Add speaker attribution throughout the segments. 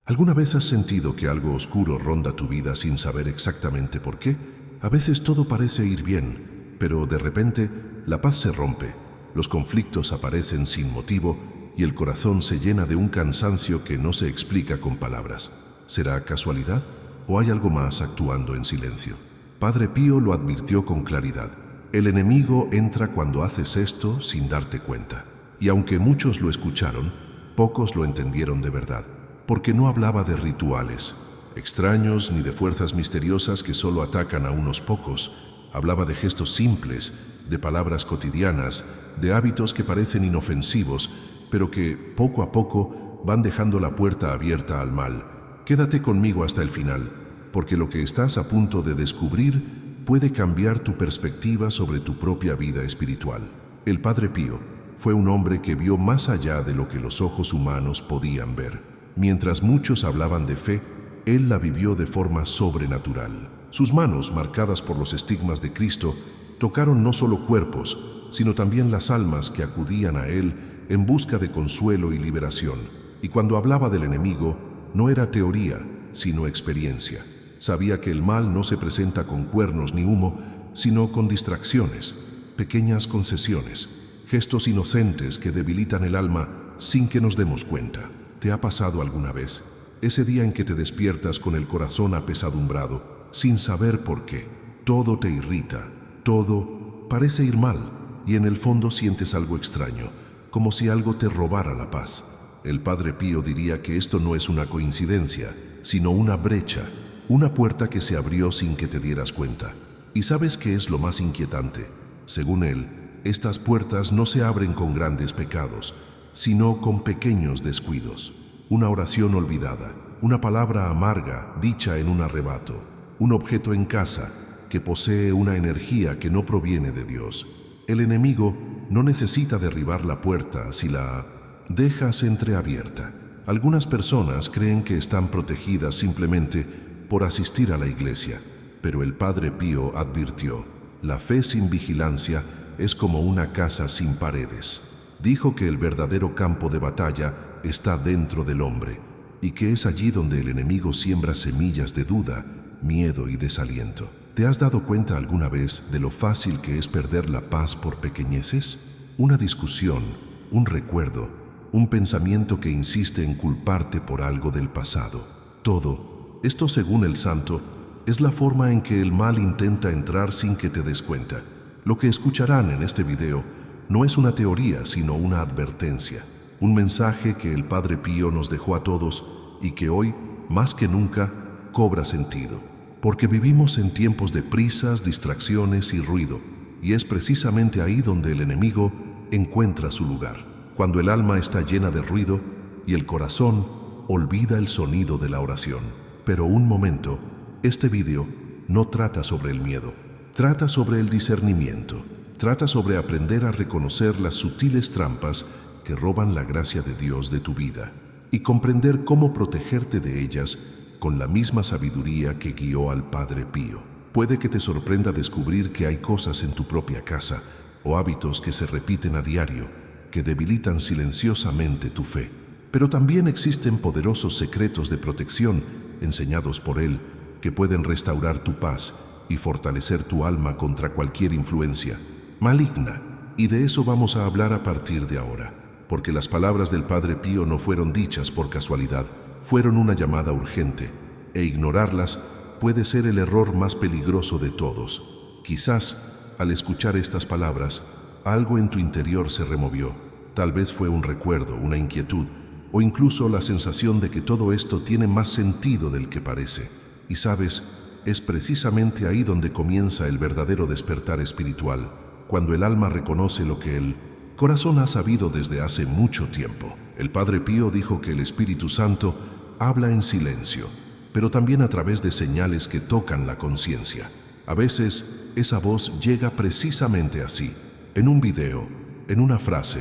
Speaker 1: ¿Alguna vez has sentido que algo oscuro ronda tu vida sin saber exactamente por qué? A veces todo parece ir bien, pero de repente la paz se rompe, los conflictos aparecen sin motivo y el corazón se llena de un cansancio que no se explica con palabras. ¿Será casualidad o hay algo más actuando en silencio? Padre Pío lo advirtió con claridad. El enemigo entra cuando haces esto sin darte cuenta. Y aunque muchos lo escucharon, pocos lo entendieron de verdad, porque no hablaba de rituales extraños ni de fuerzas misteriosas que solo atacan a unos pocos. Hablaba de gestos simples, de palabras cotidianas, de hábitos que parecen inofensivos, pero que, poco a poco, van dejando la puerta abierta al mal. Quédate conmigo hasta el final, porque lo que estás a punto de descubrir puede cambiar tu perspectiva sobre tu propia vida espiritual. El Padre Pío fue un hombre que vio más allá de lo que los ojos humanos podían ver. Mientras muchos hablaban de fe, él la vivió de forma sobrenatural. Sus manos, marcadas por los estigmas de Cristo, tocaron no solo cuerpos, sino también las almas que acudían a él en busca de consuelo y liberación. Y cuando hablaba del enemigo, no era teoría, sino experiencia. Sabía que el mal no se presenta con cuernos ni humo, sino con distracciones, pequeñas concesiones, gestos inocentes que debilitan el alma sin que nos demos cuenta. ¿Te ha pasado alguna vez? Ese día en que te despiertas con el corazón apesadumbrado, sin saber por qué. Todo te irrita, todo parece ir mal, y en el fondo sientes algo extraño, como si algo te robara la paz. El Padre Pío diría que esto no es una coincidencia, sino una brecha, una puerta que se abrió sin que te dieras cuenta. ¿Y sabes qué es lo más inquietante? Según él, estas puertas no se abren con grandes pecados, sino con pequeños descuidos. Una oración olvidada, una palabra amarga dicha en un arrebato, un objeto en casa que posee una energía que no proviene de Dios. El enemigo no necesita derribar la puerta si la dejas entreabierta. Algunas personas creen que están protegidas simplemente por asistir a la iglesia, pero el Padre Pío advirtió: la fe sin vigilancia es como una casa sin paredes. Dijo que el verdadero campo de batalla está dentro del hombre y que es allí donde el enemigo siembra semillas de duda, miedo y desaliento. ¿Te has dado cuenta alguna vez de lo fácil que es perder la paz por pequeñeces? Una discusión, un recuerdo, un pensamiento que insiste en culparte por algo del pasado. Todo esto, según el santo, es la forma en que el mal intenta entrar sin que te des cuenta. Lo que escucharán en este video no es una teoría, sino una advertencia, un mensaje que el Padre Pío nos dejó a todos y que hoy, más que nunca, cobra sentido. Porque vivimos en tiempos de prisas, distracciones y ruido, y es precisamente ahí donde el enemigo encuentra su lugar, cuando el alma está llena de ruido y el corazón olvida el sonido de la oración. Pero un momento, este video no trata sobre el miedo, trata sobre el discernimiento. Trata sobre aprender a reconocer las sutiles trampas que roban la gracia de Dios de tu vida y comprender cómo protegerte de ellas con la misma sabiduría que guió al Padre Pío. Puede que te sorprenda descubrir que hay cosas en tu propia casa o hábitos que se repiten a diario que debilitan silenciosamente tu fe. Pero también existen poderosos secretos de protección enseñados por Él que pueden restaurar tu paz y fortalecer tu alma contra cualquier influencia maligna, y de eso vamos a hablar a partir de ahora, porque las palabras del Padre Pío no fueron dichas por casualidad, fueron una llamada urgente, e ignorarlas puede ser el error más peligroso de todos. Quizás, al escuchar estas palabras, algo en tu interior se removió. Tal vez fue un recuerdo, una inquietud, o incluso la sensación de que todo esto tiene más sentido del que parece. Y sabes, es precisamente ahí donde comienza el verdadero despertar espiritual, cuando el alma reconoce lo que el corazón ha sabido desde hace mucho tiempo. El Padre Pío dijo que el Espíritu Santo habla en silencio, pero también a través de señales que tocan la conciencia. A veces, esa voz llega precisamente así, en un video, en una frase,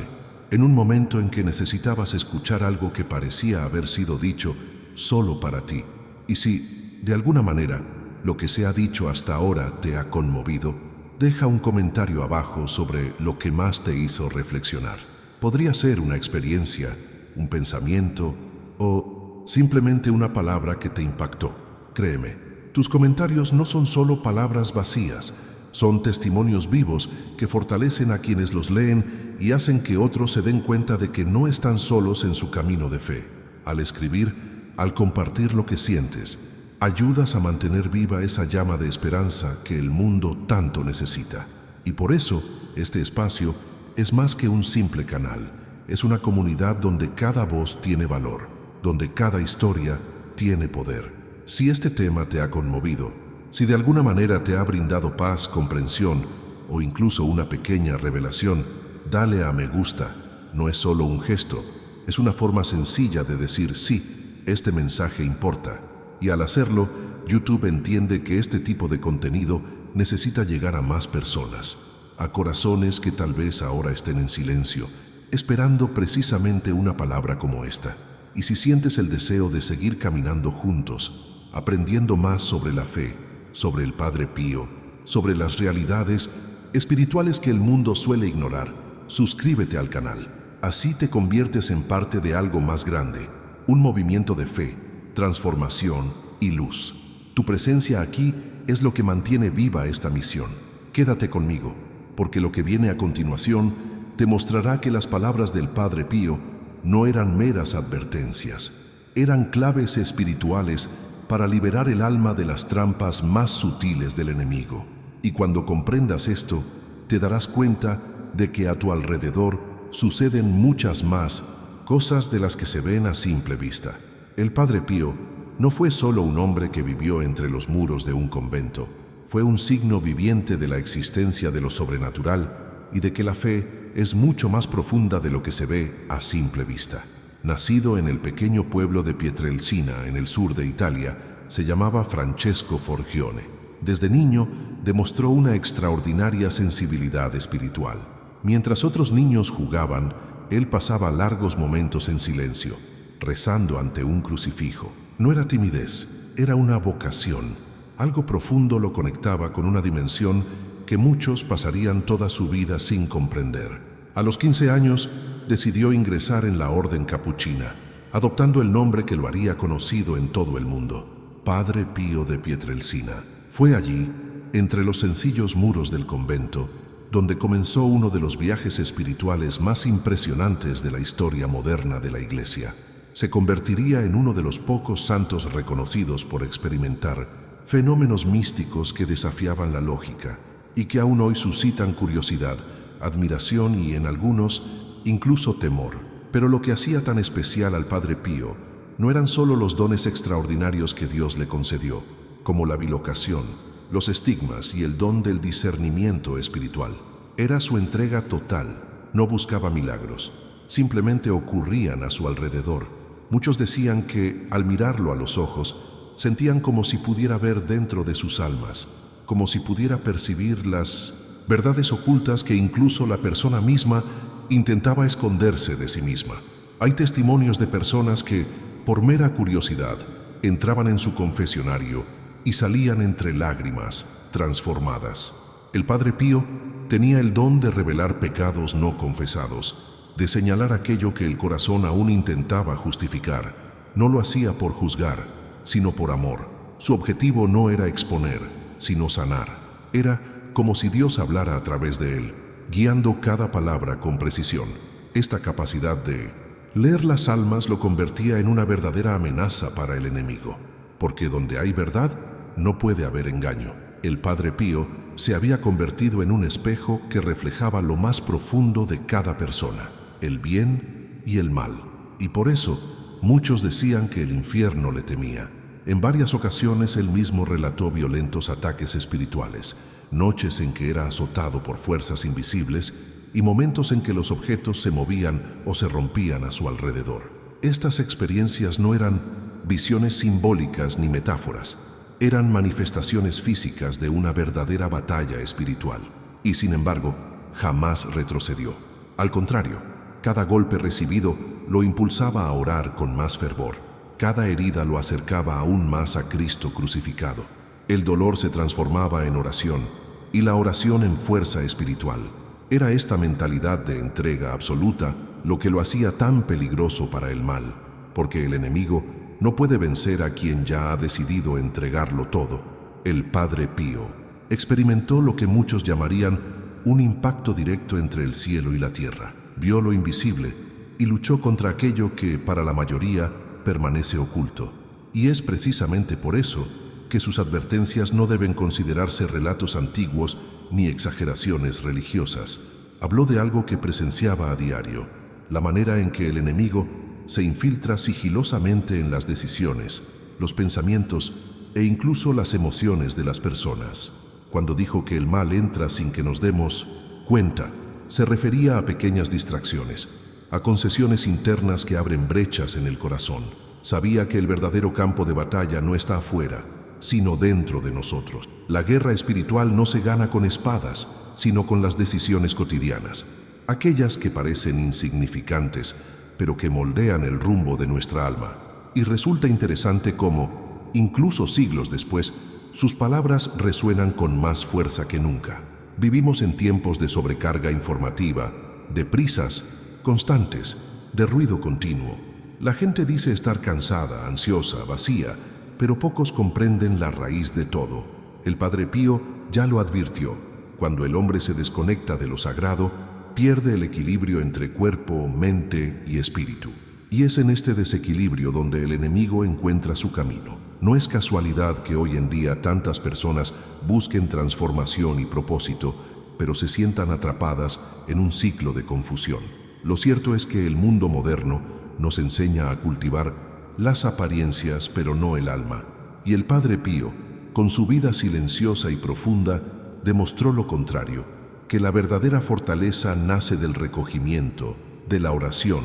Speaker 1: en un momento en que necesitabas escuchar algo que parecía haber sido dicho solo para ti. Y si, de alguna manera, lo que se ha dicho hasta ahora te ha conmovido, deja un comentario abajo sobre lo que más te hizo reflexionar. Podría ser una experiencia, un pensamiento o simplemente una palabra que te impactó. Créeme, tus comentarios no son solo palabras vacías, son testimonios vivos que fortalecen a quienes los leen y hacen que otros se den cuenta de que no están solos en su camino de fe. Al escribir, al compartir lo que sientes, ayudas a mantener viva esa llama de esperanza que el mundo tanto necesita. Y por eso, este espacio es más que un simple canal. Es una comunidad donde cada voz tiene valor, donde cada historia tiene poder. Si este tema te ha conmovido, si de alguna manera te ha brindado paz, comprensión o incluso una pequeña revelación, dale a me gusta. No es solo un gesto, es una forma sencilla de decir sí, este mensaje importa. Y al hacerlo, YouTube entiende que este tipo de contenido necesita llegar a más personas, a corazones que tal vez ahora estén en silencio, esperando precisamente una palabra como esta. Y si sientes el deseo de seguir caminando juntos, aprendiendo más sobre la fe, sobre el Padre Pío, sobre las realidades espirituales que el mundo suele ignorar, suscríbete al canal. Así te conviertes en parte de algo más grande, un movimiento de fe, transformación y luz. Tu presencia aquí es lo que mantiene viva esta misión. Quédate conmigo, porque lo que viene a continuación te mostrará que las palabras del Padre Pío no eran meras advertencias, eran claves espirituales para liberar el alma de las trampas más sutiles del enemigo. Y cuando comprendas esto, te darás cuenta de que a tu alrededor suceden muchas más cosas de las que se ven a simple vista. El Padre Pío no fue solo un hombre que vivió entre los muros de un convento, fue un signo viviente de la existencia de lo sobrenatural y de que la fe es mucho más profunda de lo que se ve a simple vista. Nacido en el pequeño pueblo de Pietrelcina, en el sur de Italia, se llamaba Francesco Forgione. Desde niño demostró una extraordinaria sensibilidad espiritual. Mientras otros niños jugaban, él pasaba largos momentos en silencio, rezando ante un crucifijo. No era timidez, era una vocación. Algo profundo lo conectaba con una dimensión que muchos pasarían toda su vida sin comprender. A los 15 años, decidió ingresar en la orden capuchina, adoptando el nombre que lo haría conocido en todo el mundo, Padre Pío de Pietrelcina. Fue allí, entre los sencillos muros del convento, donde comenzó uno de los viajes espirituales más impresionantes de la historia moderna de la Iglesia. Se convertiría en uno de los pocos santos reconocidos por experimentar fenómenos místicos que desafiaban la lógica y que aún hoy suscitan curiosidad, admiración y, en algunos, incluso temor. Pero lo que hacía tan especial al Padre Pío no eran solo los dones extraordinarios que Dios le concedió, como la bilocación, los estigmas y el don del discernimiento espiritual. Era su entrega total, no buscaba milagros, simplemente ocurrían a su alrededor. Muchos decían que, al mirarlo a los ojos, sentían como si pudiera ver dentro de sus almas, como si pudiera percibir las verdades ocultas que incluso la persona misma intentaba esconderse de sí misma. Hay testimonios de personas que, por mera curiosidad, entraban en su confesionario y salían entre lágrimas, transformadas. El Padre Pío tenía el don de revelar pecados no confesados, de señalar aquello que el corazón aún intentaba justificar. No lo hacía por juzgar, sino por amor. Su objetivo no era exponer, sino sanar. Era como si Dios hablara a través de él, guiando cada palabra con precisión. Esta capacidad de leer las almas lo convertía en una verdadera amenaza para el enemigo, porque donde hay verdad, no puede haber engaño. El Padre Pío se había convertido en un espejo que reflejaba lo más profundo de cada persona, el bien y el mal. Y por eso, muchos decían que el infierno le temía. En varias ocasiones él mismo relató violentos ataques espirituales, noches en que era azotado por fuerzas invisibles y momentos en que los objetos se movían o se rompían a su alrededor. Estas experiencias no eran visiones simbólicas ni metáforas, eran manifestaciones físicas de una verdadera batalla espiritual. Y sin embargo, jamás retrocedió. Al contrario, cada golpe recibido lo impulsaba a orar con más fervor. Cada herida lo acercaba aún más a Cristo crucificado. El dolor se transformaba en oración y la oración en fuerza espiritual. Era esta mentalidad de entrega absoluta lo que lo hacía tan peligroso para el mal, porque el enemigo no puede vencer a quien ya ha decidido entregarlo todo. El Padre Pío experimentó lo que muchos llamarían un impacto directo entre el cielo y la tierra. Vio lo invisible y luchó contra aquello que, para la mayoría, permanece oculto. Y es precisamente por eso que sus advertencias no deben considerarse relatos antiguos ni exageraciones religiosas. Habló de algo que presenciaba a diario, la manera en que el enemigo se infiltra sigilosamente en las decisiones, los pensamientos e incluso las emociones de las personas. Cuando dijo que el mal entra sin que nos demos cuenta, se refería a pequeñas distracciones, a concesiones internas que abren brechas en el corazón. Sabía que el verdadero campo de batalla no está afuera, sino dentro de nosotros. La guerra espiritual no se gana con espadas, sino con las decisiones cotidianas, aquellas que parecen insignificantes, pero que moldean el rumbo de nuestra alma. Y resulta interesante cómo, incluso siglos después, sus palabras resuenan con más fuerza que nunca. Vivimos en tiempos de sobrecarga informativa, de prisas constantes, de ruido continuo. La gente dice estar cansada, ansiosa, vacía, pero pocos comprenden la raíz de todo. El Padre Pío ya lo advirtió. Cuando el hombre se desconecta de lo sagrado, pierde el equilibrio entre cuerpo, mente y espíritu. Y es en este desequilibrio donde el enemigo encuentra su camino. No es casualidad que hoy en día tantas personas busquen transformación y propósito, pero se sientan atrapadas en un ciclo de confusión. Lo cierto es que el mundo moderno nos enseña a cultivar las apariencias, pero no el alma. Y el Padre Pío, con su vida silenciosa y profunda, demostró lo contrario, que la verdadera fortaleza nace del recogimiento, de la oración,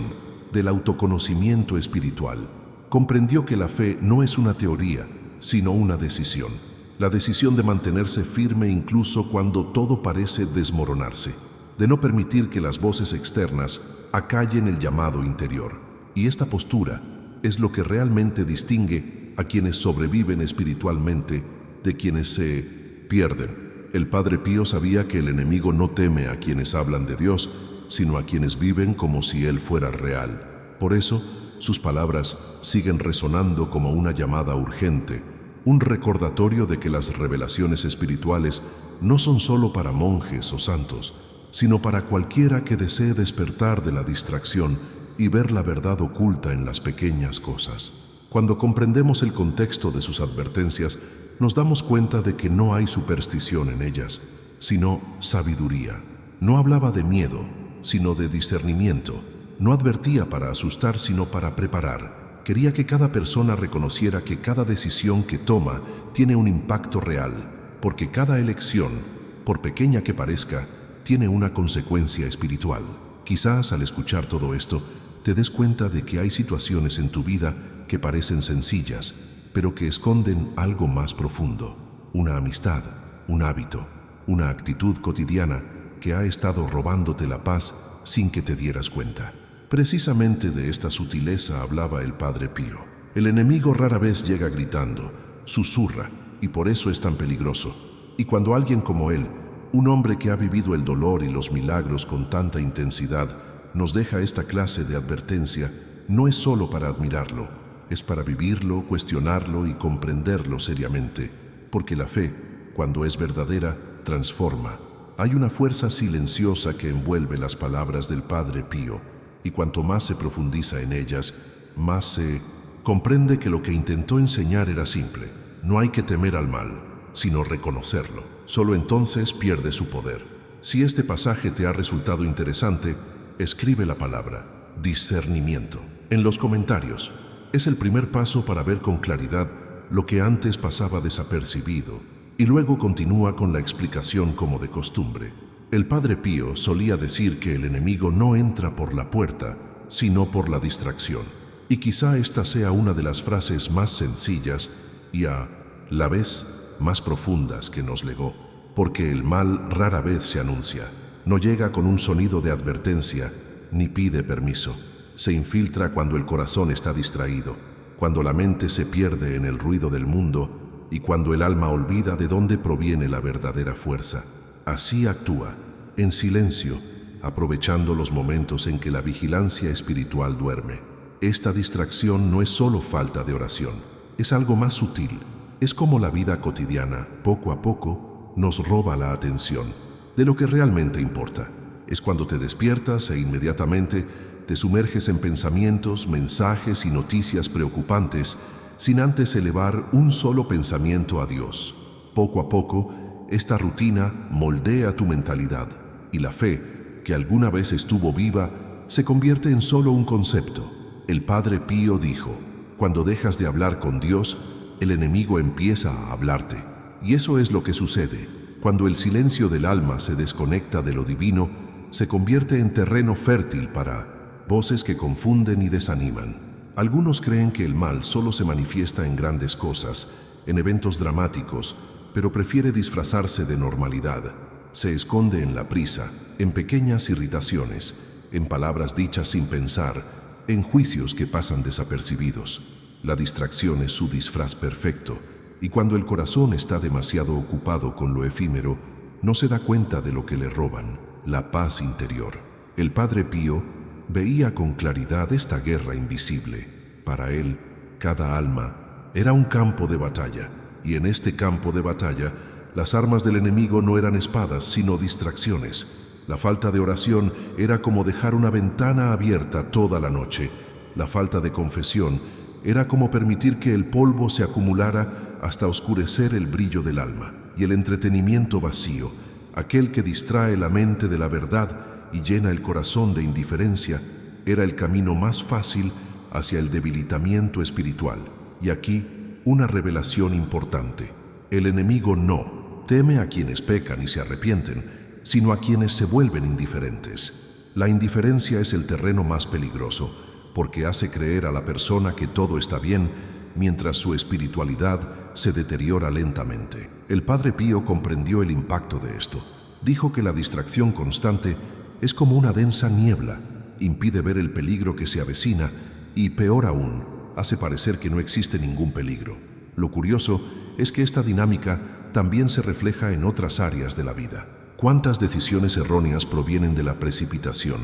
Speaker 1: del autoconocimiento espiritual. Comprendió que la fe no es una teoría, sino una decisión. La decisión de mantenerse firme incluso cuando todo parece desmoronarse, de no permitir que las voces externas acallen el llamado interior. Y esta postura es lo que realmente distingue a quienes sobreviven espiritualmente de quienes se pierden. El Padre Pío sabía que el enemigo no teme a quienes hablan de Dios, sino a quienes viven como si Él fuera real. Por eso, sus palabras siguen resonando como una llamada urgente, un recordatorio de que las revelaciones espirituales no son solo para monjes o santos, sino para cualquiera que desee despertar de la distracción y ver la verdad oculta en las pequeñas cosas. Cuando comprendemos el contexto de sus advertencias, nos damos cuenta de que no hay superstición en ellas, sino sabiduría. No hablaba de miedo, sino de discernimiento. No advertía para asustar, sino para preparar. Quería que cada persona reconociera que cada decisión que toma tiene un impacto real, porque cada elección, por pequeña que parezca, tiene una consecuencia espiritual. Quizás al escuchar todo esto, te des cuenta de que hay situaciones en tu vida que parecen sencillas, pero que esconden algo más profundo. Una amistad, un hábito, una actitud cotidiana que ha estado robándote la paz sin que te dieras cuenta. Precisamente de esta sutileza hablaba el Padre Pío. El enemigo rara vez llega gritando, susurra, y por eso es tan peligroso. Y cuando alguien como él, un hombre que ha vivido el dolor y los milagros con tanta intensidad, nos deja esta clase de advertencia, no es solo para admirarlo, es para vivirlo, cuestionarlo y comprenderlo seriamente, porque la fe, cuando es verdadera, transforma. Hay una fuerza silenciosa que envuelve las palabras del Padre Pío, y cuanto más se profundiza en ellas, más se comprende que lo que intentó enseñar era simple. No hay que temer al mal, sino reconocerlo. Solo entonces pierde su poder. Si este pasaje te ha resultado interesante, escribe la palabra discernimiento en los comentarios. Es el primer paso para ver con claridad lo que antes pasaba desapercibido, y luego continúa con la explicación como de costumbre. El Padre Pío solía decir que el enemigo no entra por la puerta, sino por la distracción. Y quizá esta sea una de las frases más sencillas y a la vez más profundas que nos legó, porque el mal rara vez se anuncia, no llega con un sonido de advertencia, ni pide permiso. Se infiltra cuando el corazón está distraído, cuando la mente se pierde en el ruido del mundo y cuando el alma olvida de dónde proviene la verdadera fuerza. Así actúa, en silencio, aprovechando los momentos en que la vigilancia espiritual duerme. Esta distracción no es solo falta de oración, es algo más sutil. Es como la vida cotidiana, poco a poco, nos roba la atención de lo que realmente importa. Es cuando te despiertas e inmediatamente te sumerges en pensamientos, mensajes y noticias preocupantes sin antes elevar un solo pensamiento a Dios. Poco a poco, esta rutina moldea tu mentalidad y la fe, que alguna vez estuvo viva, se convierte en solo un concepto. El Padre Pío dijo: cuando dejas de hablar con Dios, el enemigo empieza a hablarte. Y eso es lo que sucede. Cuando el silencio del alma se desconecta de lo divino, se convierte en terreno fértil para voces que confunden y desaniman. Algunos creen que el mal solo se manifiesta en grandes cosas, en eventos dramáticos, pero prefiere disfrazarse de normalidad. Se esconde en la prisa, en pequeñas irritaciones, en palabras dichas sin pensar, en juicios que pasan desapercibidos. La distracción es su disfraz perfecto, y cuando el corazón está demasiado ocupado con lo efímero, no se da cuenta de lo que le roban: la paz interior. El Padre Pío veía con claridad esta guerra invisible. Para él, cada alma era un campo de batalla, y en este campo de batalla, las armas del enemigo no eran espadas, sino distracciones. La falta de oración era como dejar una ventana abierta toda la noche. La falta de confesión era como permitir que el polvo se acumulara hasta oscurecer el brillo del alma. Y el entretenimiento vacío, aquel que distrae la mente de la verdad y llena el corazón de indiferencia, era el camino más fácil hacia el debilitamiento espiritual. Y aquí, una revelación importante: el enemigo no teme a quienes pecan y se arrepienten, sino a quienes se vuelven indiferentes. La indiferencia es el terreno más peligroso, porque hace creer a la persona que todo está bien, mientras su espiritualidad se deteriora lentamente. El Padre Pío comprendió el impacto de esto. Dijo que la distracción constante es como una densa niebla, impide ver el peligro que se avecina y, peor aún, hace parecer que no existe ningún peligro. Lo curioso es que esta dinámica también se refleja en otras áreas de la vida. ¿Cuántas decisiones erróneas provienen de la precipitación,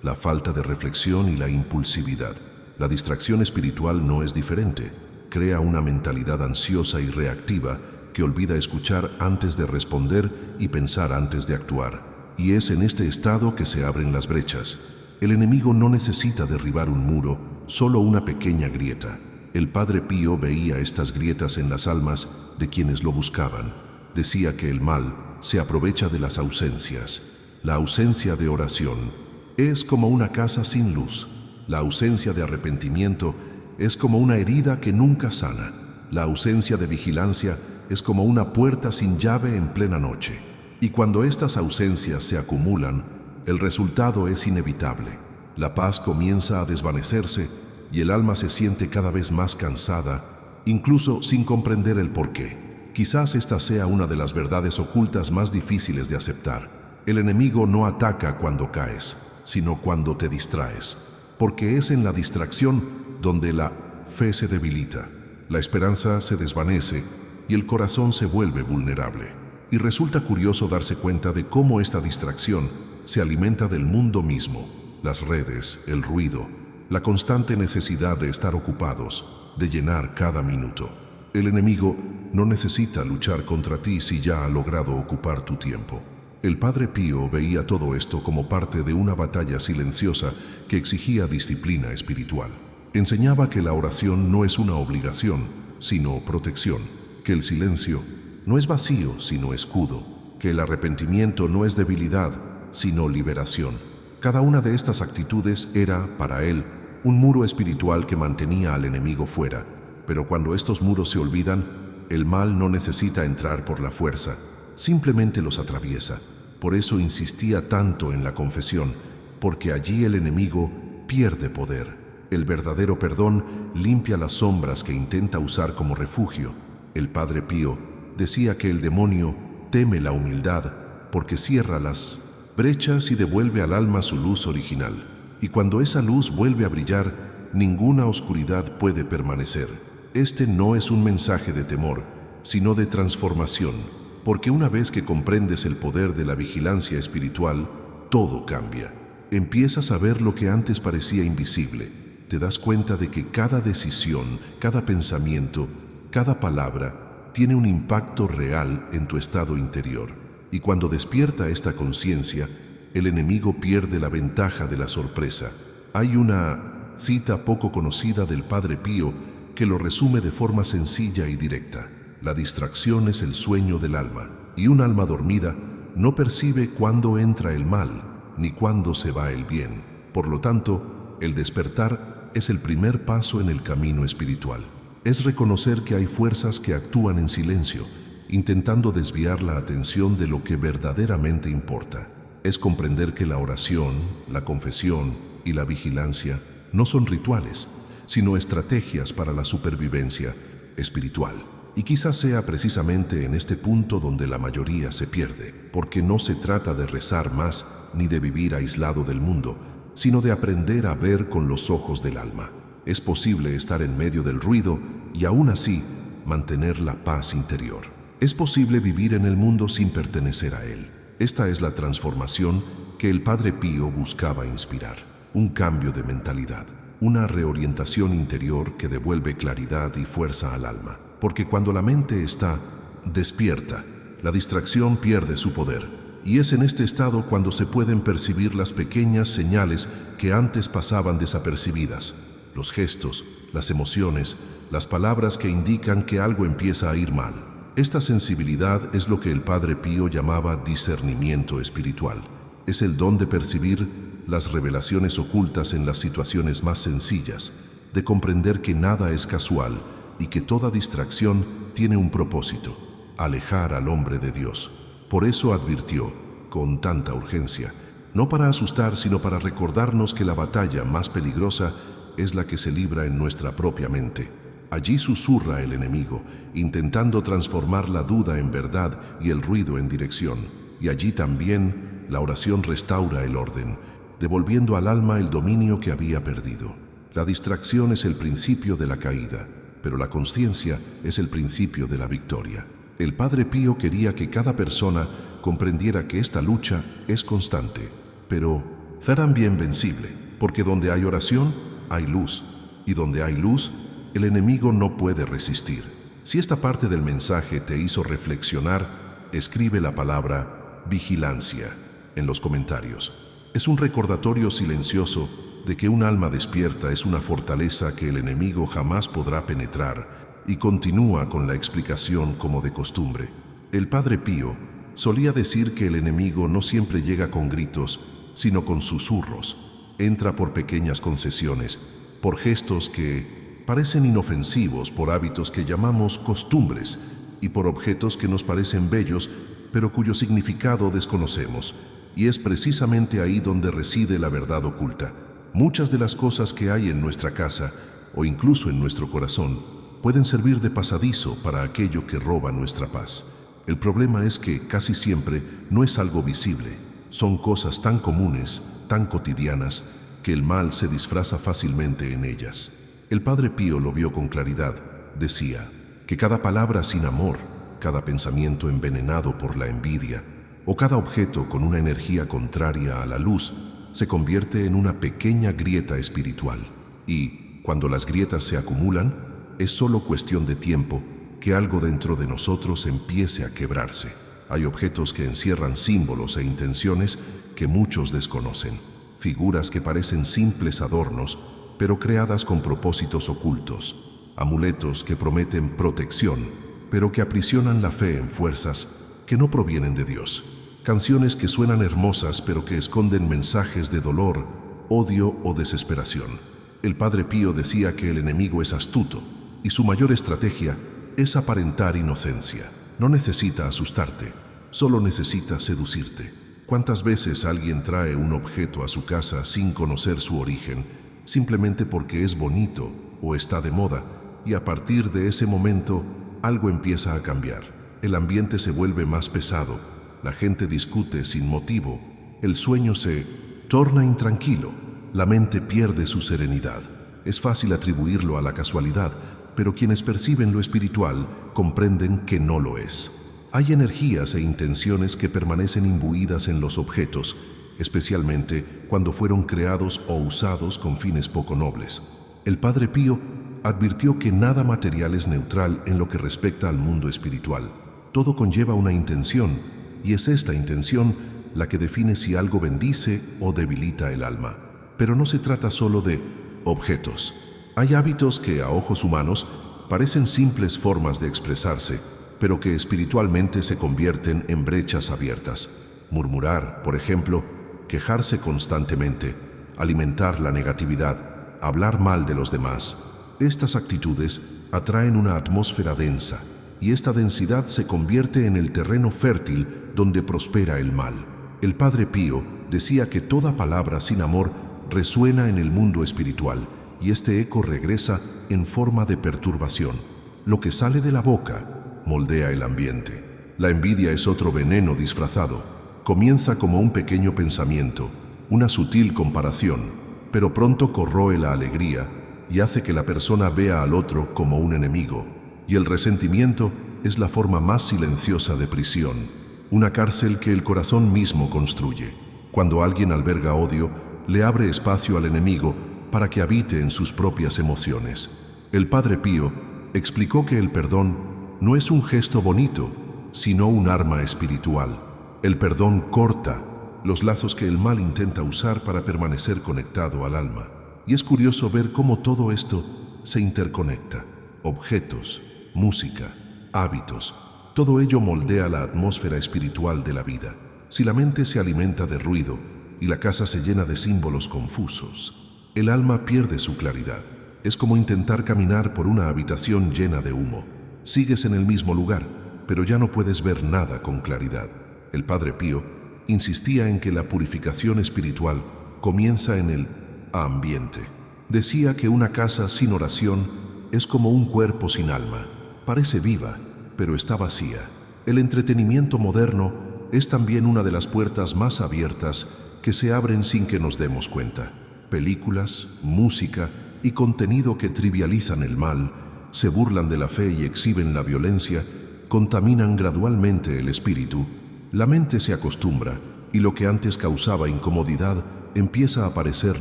Speaker 1: la falta de reflexión y la impulsividad? La distracción espiritual no es diferente. Crea una mentalidad ansiosa y reactiva que olvida escuchar antes de responder y pensar antes de actuar. Y es en este estado que se abren las brechas. El enemigo no necesita derribar un muro, solo una pequeña grieta. El Padre Pío veía estas grietas en las almas de quienes lo buscaban. Decía que el mal se aprovecha de las ausencias. La ausencia de oración es como una casa sin luz. La ausencia de arrepentimiento es como una herida que nunca sana. La ausencia de vigilancia es como una puerta sin llave en plena noche. Y cuando estas ausencias se acumulan, el resultado es inevitable. La paz comienza a desvanecerse y el alma se siente cada vez más cansada, incluso sin comprender el porqué. Quizás esta sea una de las verdades ocultas más difíciles de aceptar. El enemigo no ataca cuando caes, sino cuando te distraes, porque es en la distracción donde la fe se debilita, la esperanza se desvanece y el corazón se vuelve vulnerable. Y resulta curioso darse cuenta de cómo esta distracción se alimenta del mundo mismo: las redes, el ruido, la constante necesidad de estar ocupados, de llenar cada minuto. El enemigo no necesita luchar contra ti si ya ha logrado ocupar tu tiempo. El Padre Pío veía todo esto como parte de una batalla silenciosa que exigía disciplina espiritual. Enseñaba que la oración no es una obligación, sino protección, que el silencio no es vacío, sino escudo, que el arrepentimiento no es debilidad, sino liberación. Cada una de estas actitudes era, para él, un muro espiritual que mantenía al enemigo fuera. Pero cuando estos muros se olvidan, el mal no necesita entrar por la fuerza, simplemente los atraviesa. Por eso insistía tanto en la confesión, porque allí el enemigo pierde poder. El verdadero perdón limpia las sombras que intenta usar como refugio. El Padre Pío decía que el demonio teme la humildad porque cierra las brechas y devuelve al alma su luz original. Y cuando esa luz vuelve a brillar, ninguna oscuridad puede permanecer. Este no es un mensaje de temor, sino de transformación, porque una vez que comprendes el poder de la vigilancia espiritual, todo cambia. Empiezas a ver lo que antes parecía invisible. te das cuenta de que cada decisión, cada pensamiento, cada palabra tiene un impacto real en tu estado interior. Y cuando despierta esta conciencia, el enemigo pierde la ventaja de la sorpresa. Hay una cita poco conocida del Padre Pío que lo resume de forma sencilla y directa. La distracción es el sueño del alma, y un alma dormida no percibe cuándo entra el mal, ni cuándo se va el bien. Por lo tanto, el despertar es el primer paso en el camino espiritual. Es reconocer que hay fuerzas que actúan en silencio, intentando desviar la atención de lo que verdaderamente importa. Es comprender que la oración, la confesión y la vigilancia no son rituales, sino estrategias para la supervivencia espiritual. Y quizás sea precisamente en este punto donde la mayoría se pierde, porque no se trata de rezar más ni de vivir aislado del mundo, sino de aprender a ver con los ojos del alma. Es posible estar en medio del ruido y aún así mantener la paz interior. Es posible vivir en el mundo sin pertenecer a él. Esta es la transformación que el Padre Pío buscaba inspirar. Un cambio de mentalidad, una reorientación interior que devuelve claridad y fuerza al alma. Porque cuando la mente está despierta, la distracción pierde su poder. Y es en este estado cuando se pueden percibir las pequeñas señales que antes pasaban desapercibidas. Los gestos, las emociones, las palabras que indican que algo empieza a ir mal. Esta sensibilidad es lo que el Padre Pío llamaba discernimiento espiritual. Es el don de percibir las revelaciones ocultas en las situaciones más sencillas, de comprender que nada es casual y que toda distracción tiene un propósito: alejar al hombre de Dios. Por eso advirtió, con tanta urgencia, no para asustar, sino para recordarnos que la batalla más peligrosa es la que se libra en nuestra propia mente. Allí susurra el enemigo, intentando transformar la duda en verdad y el ruido en dirección. Y allí también la oración restaura el orden, devolviendo al alma el dominio que había perdido. La distracción es el principio de la caída, pero la consciencia es el principio de la victoria. El Padre Pío quería que cada persona comprendiera que esta lucha es constante, pero también vencible, porque donde hay oración, hay luz, y donde hay luz, el enemigo no puede resistir. Si esta parte del mensaje te hizo reflexionar, escribe la palabra vigilancia en los comentarios. Es un recordatorio silencioso de que un alma despierta es una fortaleza que el enemigo jamás podrá penetrar, y continúa con la explicación como de costumbre. El Padre Pío solía decir que el enemigo no siempre llega con gritos, sino con susurros. Entra por pequeñas concesiones, por gestos que parecen inofensivos, por hábitos que llamamos costumbres y por objetos que nos parecen bellos, pero cuyo significado desconocemos. Y es precisamente ahí donde reside la verdad oculta. Muchas de las cosas que hay en nuestra casa, o incluso en nuestro corazón, pueden servir de pasadizo para aquello que roba nuestra paz. El problema es que casi siempre no es algo visible. Son cosas tan comunes, tan cotidianas, que el mal se disfraza fácilmente en ellas. El Padre Pío lo vio con claridad. Decía que cada palabra sin amor, cada pensamiento envenenado por la envidia, o cada objeto con una energía contraria a la luz, se convierte en una pequeña grieta espiritual. Y, cuando las grietas se acumulan, es solo cuestión de tiempo que algo dentro de nosotros empiece a quebrarse. Hay objetos que encierran símbolos e intenciones que muchos desconocen. Figuras que parecen simples adornos, pero creadas con propósitos ocultos. Amuletos que prometen protección, pero que aprisionan la fe en fuerzas que no provienen de Dios. Canciones que suenan hermosas, pero que esconden mensajes de dolor, odio o desesperación. El Padre Pío decía que el enemigo es astuto, y su mayor estrategia es aparentar inocencia. No necesita asustarte, solo necesita seducirte. ¿Cuántas veces alguien trae un objeto a su casa sin conocer su origen, simplemente porque es bonito o está de moda, y a partir de ese momento algo empieza a cambiar? El ambiente se vuelve más pesado, la gente discute sin motivo, el sueño se torna intranquilo, la mente pierde su serenidad. Es fácil atribuirlo a la casualidad, pero quienes perciben lo espiritual comprenden que no lo es. Hay energías e intenciones que permanecen imbuidas en los objetos, especialmente cuando fueron creados o usados con fines poco nobles. El Padre Pío advirtió que nada material es neutral en lo que respecta al mundo espiritual. Todo conlleva una intención, y es esta intención la que define si algo bendice o debilita el alma. Pero no se trata solo de objetos. Hay hábitos que a ojos humanos parecen simples formas de expresarse, pero que espiritualmente se convierten en brechas abiertas. Murmurar, por ejemplo, quejarse constantemente, alimentar la negatividad, hablar mal de los demás. Estas actitudes atraen una atmósfera densa, y esta densidad se convierte en el terreno fértil donde prospera el mal. El Padre Pío decía que toda palabra sin amor resuena en el mundo espiritual, y este eco regresa en forma de perturbación. Lo que sale de la boca moldea el ambiente. La envidia es otro veneno disfrazado. Comienza como un pequeño pensamiento, una sutil comparación, pero pronto corroe la alegría y hace que la persona vea al otro como un enemigo. Y el resentimiento es la forma más silenciosa de prisión, una cárcel que el corazón mismo construye. Cuando alguien alberga odio, le abre espacio al enemigo para que habite en sus propias emociones. El Padre Pío explicó que el perdón no es un gesto bonito, sino un arma espiritual. El perdón corta los lazos que el mal intenta usar para permanecer conectado al alma. Y es curioso ver cómo todo esto se interconecta. Objetos, música, hábitos, todo ello moldea la atmósfera espiritual de la vida. Si la mente se alimenta de ruido y la casa se llena de símbolos confusos, el alma pierde su claridad. Es como intentar caminar por una habitación llena de humo. Sigues en el mismo lugar, pero ya no puedes ver nada con claridad. El Padre Pío insistía en que la purificación espiritual comienza en el ambiente. Decía que una casa sin oración es como un cuerpo sin alma. Parece viva, pero está vacía. El entretenimiento moderno es también una de las puertas más abiertas que se abren sin que nos demos cuenta. Películas, música y contenido que trivializan el mal, se burlan de la fe y exhiben la violencia, contaminan gradualmente el espíritu. La mente se acostumbra y lo que antes causaba incomodidad empieza a parecer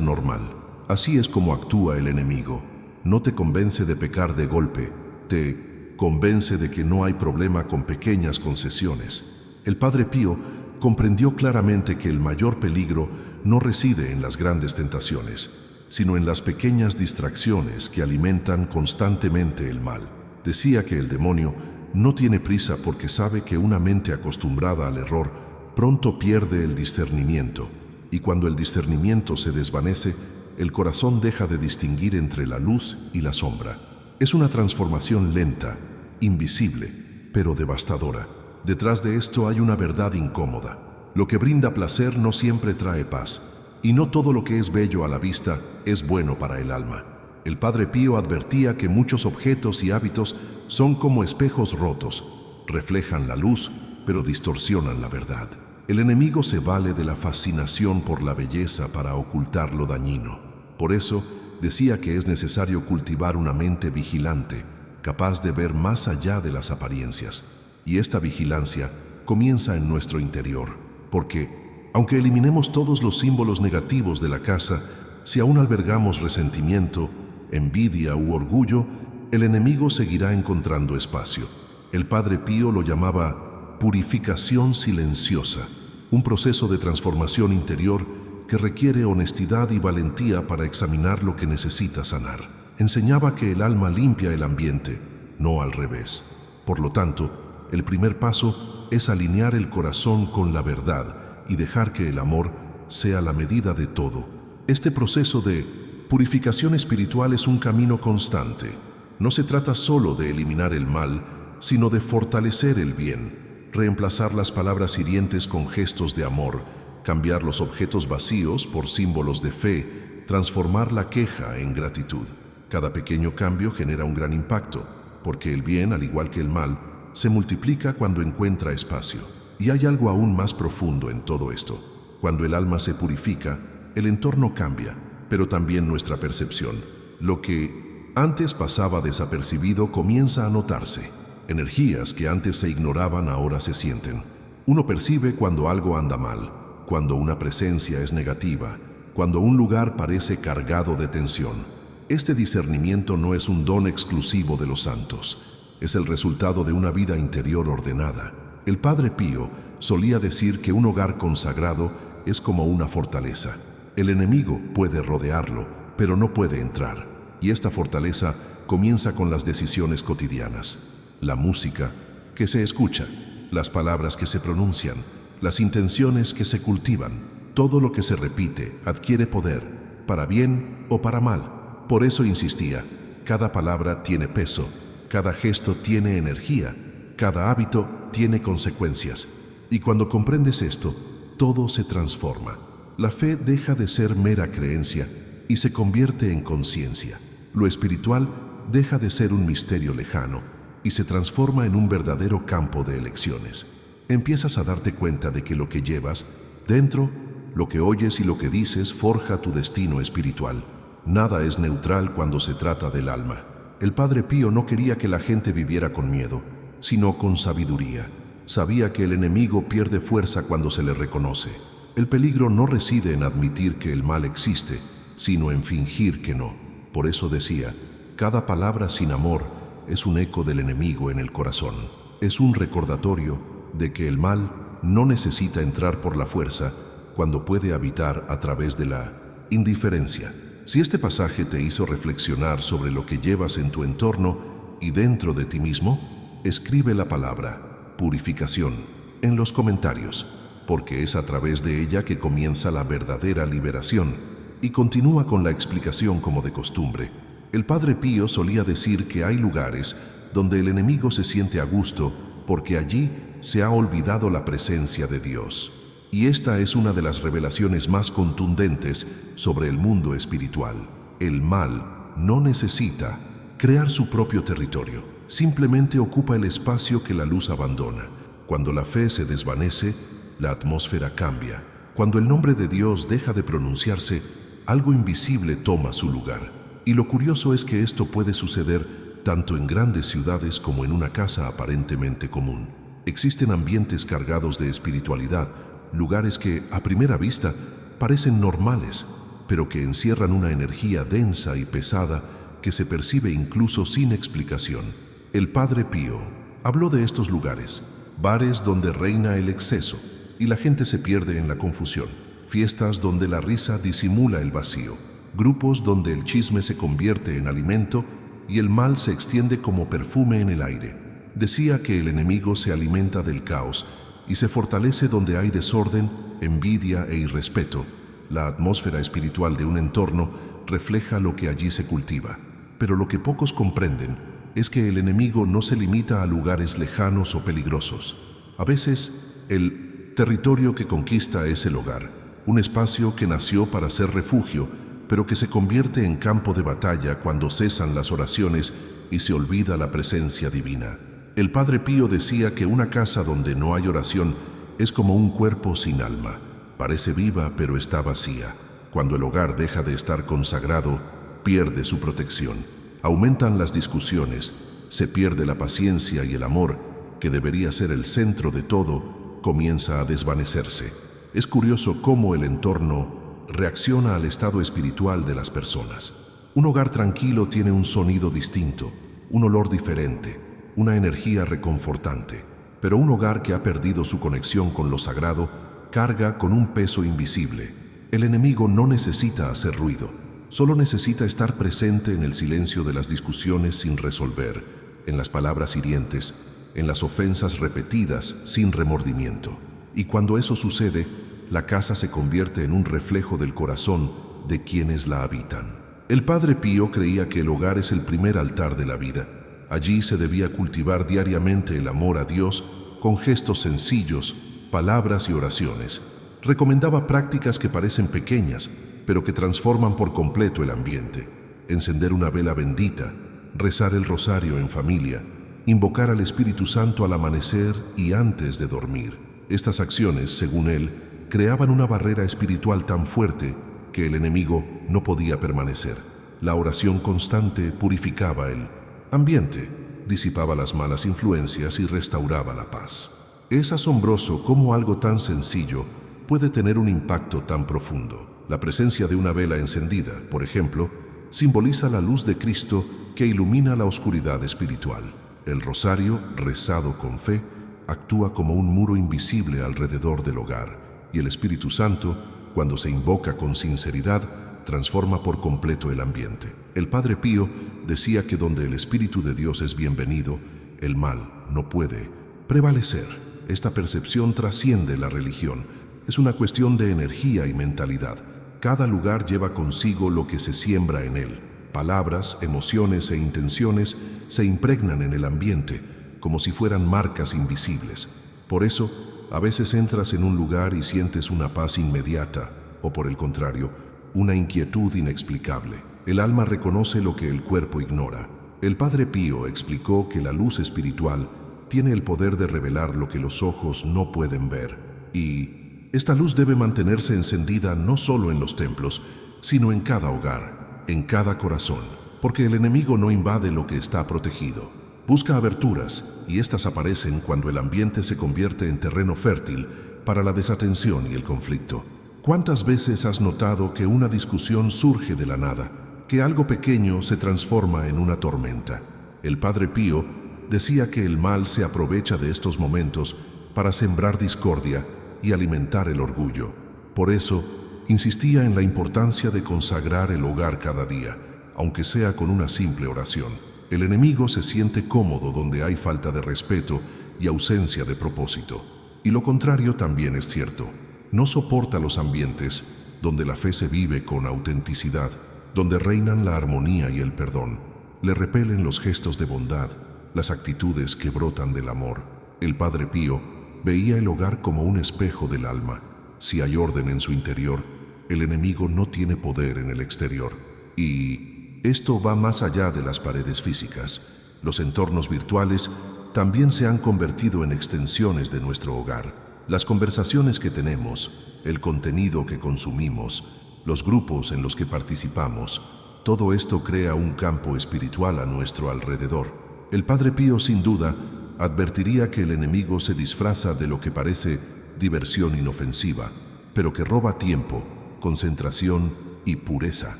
Speaker 1: normal. Así es como actúa el enemigo. No te convence de pecar de golpe, te convence de que no hay problema con pequeñas concesiones. El Padre Pío comprendió claramente que el mayor peligro no reside en las grandes tentaciones, sino en las pequeñas distracciones que alimentan constantemente el mal. Decía que el demonio no tiene prisa porque sabe que una mente acostumbrada al error pronto pierde el discernimiento, y cuando el discernimiento se desvanece, el corazón deja de distinguir entre la luz y la sombra. Es una transformación lenta, invisible, pero devastadora. Detrás de esto hay una verdad incómoda. Lo que brinda placer no siempre trae paz, y no todo lo que es bello a la vista es bueno para el alma. El Padre Pío advertía que muchos objetos y hábitos son como espejos rotos, reflejan la luz, pero distorsionan la verdad. El enemigo se vale de la fascinación por la belleza para ocultar lo dañino. Por eso, decía que es necesario cultivar una mente vigilante, capaz de ver más allá de las apariencias. Y esta vigilancia comienza en nuestro interior, porque, aunque eliminemos todos los símbolos negativos de la casa, si aún albergamos resentimiento, envidia u orgullo, el enemigo seguirá encontrando espacio. El Padre Pío lo llamaba purificación silenciosa, un proceso de transformación interior que requiere honestidad y valentía para examinar lo que necesita sanar. Enseñaba que el alma limpia el ambiente, no al revés. Por lo tanto, el primer paso es alinear el corazón con la verdad y dejar que el amor sea la medida de todo. Este proceso de purificación espiritual es un camino constante. No se trata solo de eliminar el mal, sino de fortalecer el bien, reemplazar las palabras hirientes con gestos de amor, cambiar los objetos vacíos por símbolos de fe, transformar la queja en gratitud. Cada pequeño cambio genera un gran impacto, porque el bien, al igual que el mal, se multiplica cuando encuentra espacio. Y hay algo aún más profundo en todo esto. Cuando el alma se purifica, el entorno cambia, pero también nuestra percepción. Lo que antes pasaba desapercibido comienza a notarse. Energías que antes se ignoraban ahora se sienten. Uno percibe cuando algo anda mal, cuando una presencia es negativa, cuando un lugar parece cargado de tensión. Este discernimiento no es un don exclusivo de los santos, es el resultado de una vida interior ordenada. El Padre Pío solía decir que un hogar consagrado es como una fortaleza. El enemigo puede rodearlo, pero no puede entrar. Y esta fortaleza comienza con las decisiones cotidianas. La música que se escucha, las palabras que se pronuncian, las intenciones que se cultivan. Todo lo que se repite adquiere poder, para bien o para mal. Por eso insistía, cada palabra tiene peso, cada gesto tiene energía, cada hábito tiene consecuencias. Y cuando comprendes esto, todo se transforma. La fe deja de ser mera creencia y se convierte en conciencia. Lo espiritual deja de ser un misterio lejano y se transforma en un verdadero campo de elecciones. Empiezas a darte cuenta de que lo que llevas dentro, lo que oyes y lo que dices forja tu destino espiritual. Nada es neutral cuando se trata del alma. El Padre Pío no quería que la gente viviera con miedo, sino con sabiduría. Sabía que el enemigo pierde fuerza cuando se le reconoce. El peligro no reside en admitir que el mal existe, sino en fingir que no. Por eso decía, cada palabra sin amor es un eco del enemigo en el corazón. Es un recordatorio de que el mal no necesita entrar por la fuerza cuando puede habitar a través de la indiferencia. Si este pasaje te hizo reflexionar sobre lo que llevas en tu entorno y dentro de ti mismo, escribe la palabra purificación en los comentarios, porque es a través de ella que comienza la verdadera liberación. Y continúa con la explicación como de costumbre. El Padre Pío solía decir que hay lugares donde el enemigo se siente a gusto porque allí se ha olvidado la presencia de Dios. Y esta es una de las revelaciones más contundentes sobre el mundo espiritual. El mal no necesita crear su propio territorio, simplemente ocupa el espacio que la luz abandona. Cuando la fe se desvanece, la atmósfera cambia. Cuando el nombre de Dios deja de pronunciarse, algo invisible toma su lugar. Y lo curioso es que esto puede suceder tanto en grandes ciudades como en una casa aparentemente común. Existen ambientes cargados de espiritualidad, lugares que, a primera vista, parecen normales, pero que encierran una energía densa y pesada que se percibe incluso sin explicación. El Padre Pío habló de estos lugares, bares donde reina el exceso y la gente se pierde en la confusión, fiestas donde la risa disimula el vacío, grupos donde el chisme se convierte en alimento y el mal se extiende como perfume en el aire. Decía que el enemigo se alimenta del caos y se fortalece donde hay desorden, envidia e irrespeto. La atmósfera espiritual de un entorno refleja lo que allí se cultiva. Pero lo que pocos comprenden es que el enemigo no se limita a lugares lejanos o peligrosos. A veces, el territorio que conquista es el hogar, un espacio que nació para ser refugio, pero que se convierte en campo de batalla cuando cesan las oraciones y se olvida la presencia divina. El Padre Pío decía que una casa donde no hay oración es como un cuerpo sin alma. Parece viva, pero está vacía. Cuando el hogar deja de estar consagrado, pierde su protección. Aumentan las discusiones, se pierde la paciencia y el amor, que debería ser el centro de todo, comienza a desvanecerse. Es curioso cómo el entorno reacciona al estado espiritual de las personas. Un hogar tranquilo tiene un sonido distinto, un olor diferente, una energía reconfortante, pero un hogar que ha perdido su conexión con lo sagrado carga con un peso invisible. El enemigo no necesita hacer ruido, solo necesita estar presente en el silencio de las discusiones sin resolver, en las palabras hirientes, en las ofensas repetidas sin remordimiento. Y cuando eso sucede, la casa se convierte en un reflejo del corazón de quienes la habitan. El Padre Pío creía que el hogar es el primer altar de la vida. Allí se debía cultivar diariamente el amor a Dios con gestos sencillos, palabras y oraciones. Recomendaba prácticas que parecen pequeñas, pero que transforman por completo el ambiente. Encender una vela bendita, rezar el rosario en familia, invocar al Espíritu Santo al amanecer y antes de dormir. Estas acciones, según él, creaban una barrera espiritual tan fuerte que el enemigo no podía permanecer. La oración constante purificaba el ambiente, disipaba las malas influencias y restauraba la paz. Es asombroso cómo algo tan sencillo puede tener un impacto tan profundo. La presencia de una vela encendida, por ejemplo, Simboliza la luz de Cristo que ilumina la oscuridad espiritual. El rosario, rezado con fe, actúa como un muro invisible alrededor del hogar, y el Espíritu Santo, cuando se invoca con sinceridad, transforma por completo el ambiente. El Padre Pío decía que donde el Espíritu de Dios es bienvenido, el mal no puede prevalecer. Esta percepción trasciende la religión. Es una cuestión de energía y mentalidad. Cada lugar lleva consigo lo que se siembra en él. Palabras, emociones e intenciones se impregnan en el ambiente como si fueran marcas invisibles. Por eso, a veces entras en un lugar y sientes una paz inmediata, o por el contrario, una inquietud inexplicable. El alma reconoce lo que el cuerpo ignora. El Padre Pío explicó que la luz espiritual tiene el poder de revelar lo que los ojos no pueden ver, y esta luz debe mantenerse encendida no solo en los templos, sino en cada hogar, en cada corazón, porque el enemigo no invade lo que está protegido. Busca aberturas, y éstas aparecen cuando el ambiente se convierte en terreno fértil para la desatención y el conflicto. ¿Cuántas veces has notado que una discusión surge de la nada, que algo pequeño se transforma en una tormenta? El Padre Pío decía que el mal se aprovecha de estos momentos para sembrar discordia y alimentar el orgullo. Por eso, insistía en la importancia de consagrar el hogar cada día, aunque sea con una simple oración. El enemigo se siente cómodo donde hay falta de respeto y ausencia de propósito. Y lo contrario también es cierto. No soporta los ambientes donde la fe se vive con autenticidad, donde reinan la armonía y el perdón. Le repelen los gestos de bondad, las actitudes que brotan del amor. El Padre Pío veía el hogar como un espejo del alma. Si hay orden en su interior, el enemigo no tiene poder en el exterior. Y esto va más allá de las paredes físicas. Los entornos virtuales también se han convertido en extensiones de nuestro hogar. Las conversaciones que tenemos, el contenido que consumimos, los grupos en los que participamos, todo esto crea un campo espiritual a nuestro alrededor. El Padre Pío, sin duda, advertiría que el enemigo se disfraza de lo que parece diversión inofensiva, pero que roba tiempo, concentración y pureza.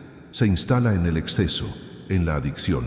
Speaker 1: Se instala en el exceso, en la adicción,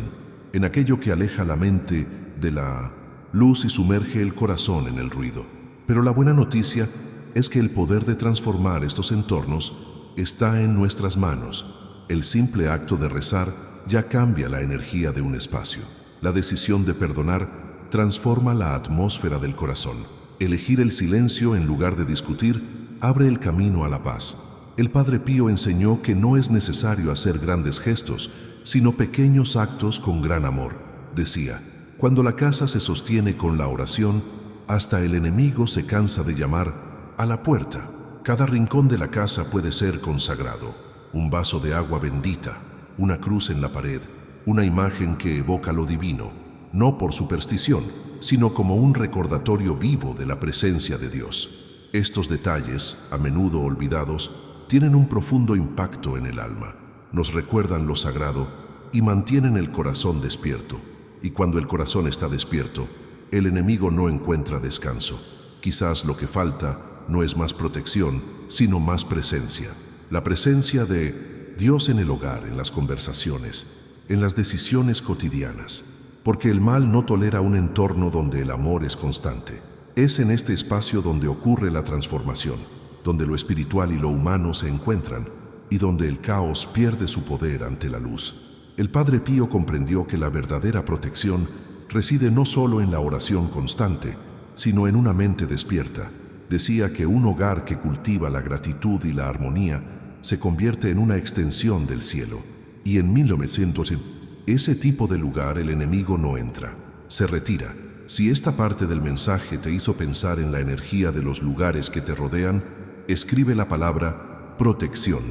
Speaker 1: en aquello que aleja la mente de la luz y sumerge el corazón en el ruido. Pero la buena noticia es que el poder de transformar estos entornos está en nuestras manos. El simple acto de rezar ya cambia la energía de un espacio. La decisión de perdonar transforma la atmósfera del corazón. Elegir el silencio en lugar de discutir abre el camino a la paz. El Padre Pío enseñó que no es necesario hacer grandes gestos, sino pequeños actos con gran amor. Decía, cuando la casa se sostiene con la oración, hasta el enemigo se cansa de llamar a la puerta. Cada rincón de la casa puede ser consagrado. Un vaso de agua bendita, una cruz en la pared, una imagen que evoca lo divino, no por superstición, sino como un recordatorio vivo de la presencia de Dios. Estos detalles, a menudo olvidados, tienen un profundo impacto en el alma. Nos recuerdan lo sagrado y mantienen el corazón despierto. Y cuando el corazón está despierto, el enemigo no encuentra descanso. Quizás lo que falta no es más protección, sino más presencia. La presencia de Dios en el hogar, en las conversaciones, en las decisiones cotidianas. Porque el mal no tolera un entorno donde el amor es constante. Es en este espacio donde ocurre la transformación, donde lo espiritual y lo humano se encuentran y donde el caos pierde su poder ante la luz. El Padre Pío comprendió que la verdadera protección reside no solo en la oración constante, sino en una mente despierta. Decía que un hogar que cultiva la gratitud y la armonía se convierte en una extensión del cielo. Y en 1900, ese tipo de lugar el enemigo no entra, se retira. Si esta parte del mensaje te hizo pensar en la energía de los lugares que te rodean, escribe la palabra protección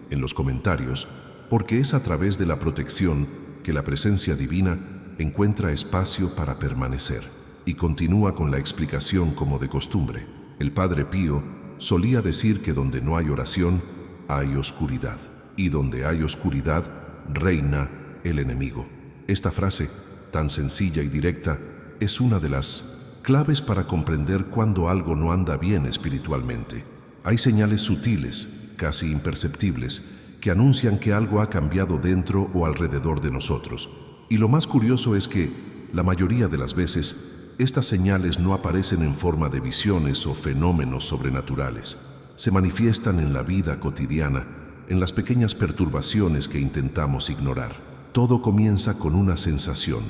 Speaker 1: en los comentarios, porque es a través de la protección que la presencia divina encuentra espacio para permanecer. Y continúa con la explicación como de costumbre. El Padre Pío solía decir que donde no hay oración, hay oscuridad. Y donde hay oscuridad, reina el enemigo. Esta frase, tan sencilla y directa, es una de las claves para comprender cuando algo no anda bien espiritualmente. Hay señales sutiles, casi imperceptibles, que anuncian que algo ha cambiado dentro o alrededor de nosotros. Y lo más curioso es que, la mayoría de las veces, estas señales no aparecen en forma de visiones o fenómenos sobrenaturales. Se manifiestan en la vida cotidiana, en las pequeñas perturbaciones que intentamos ignorar. Todo comienza con una sensación,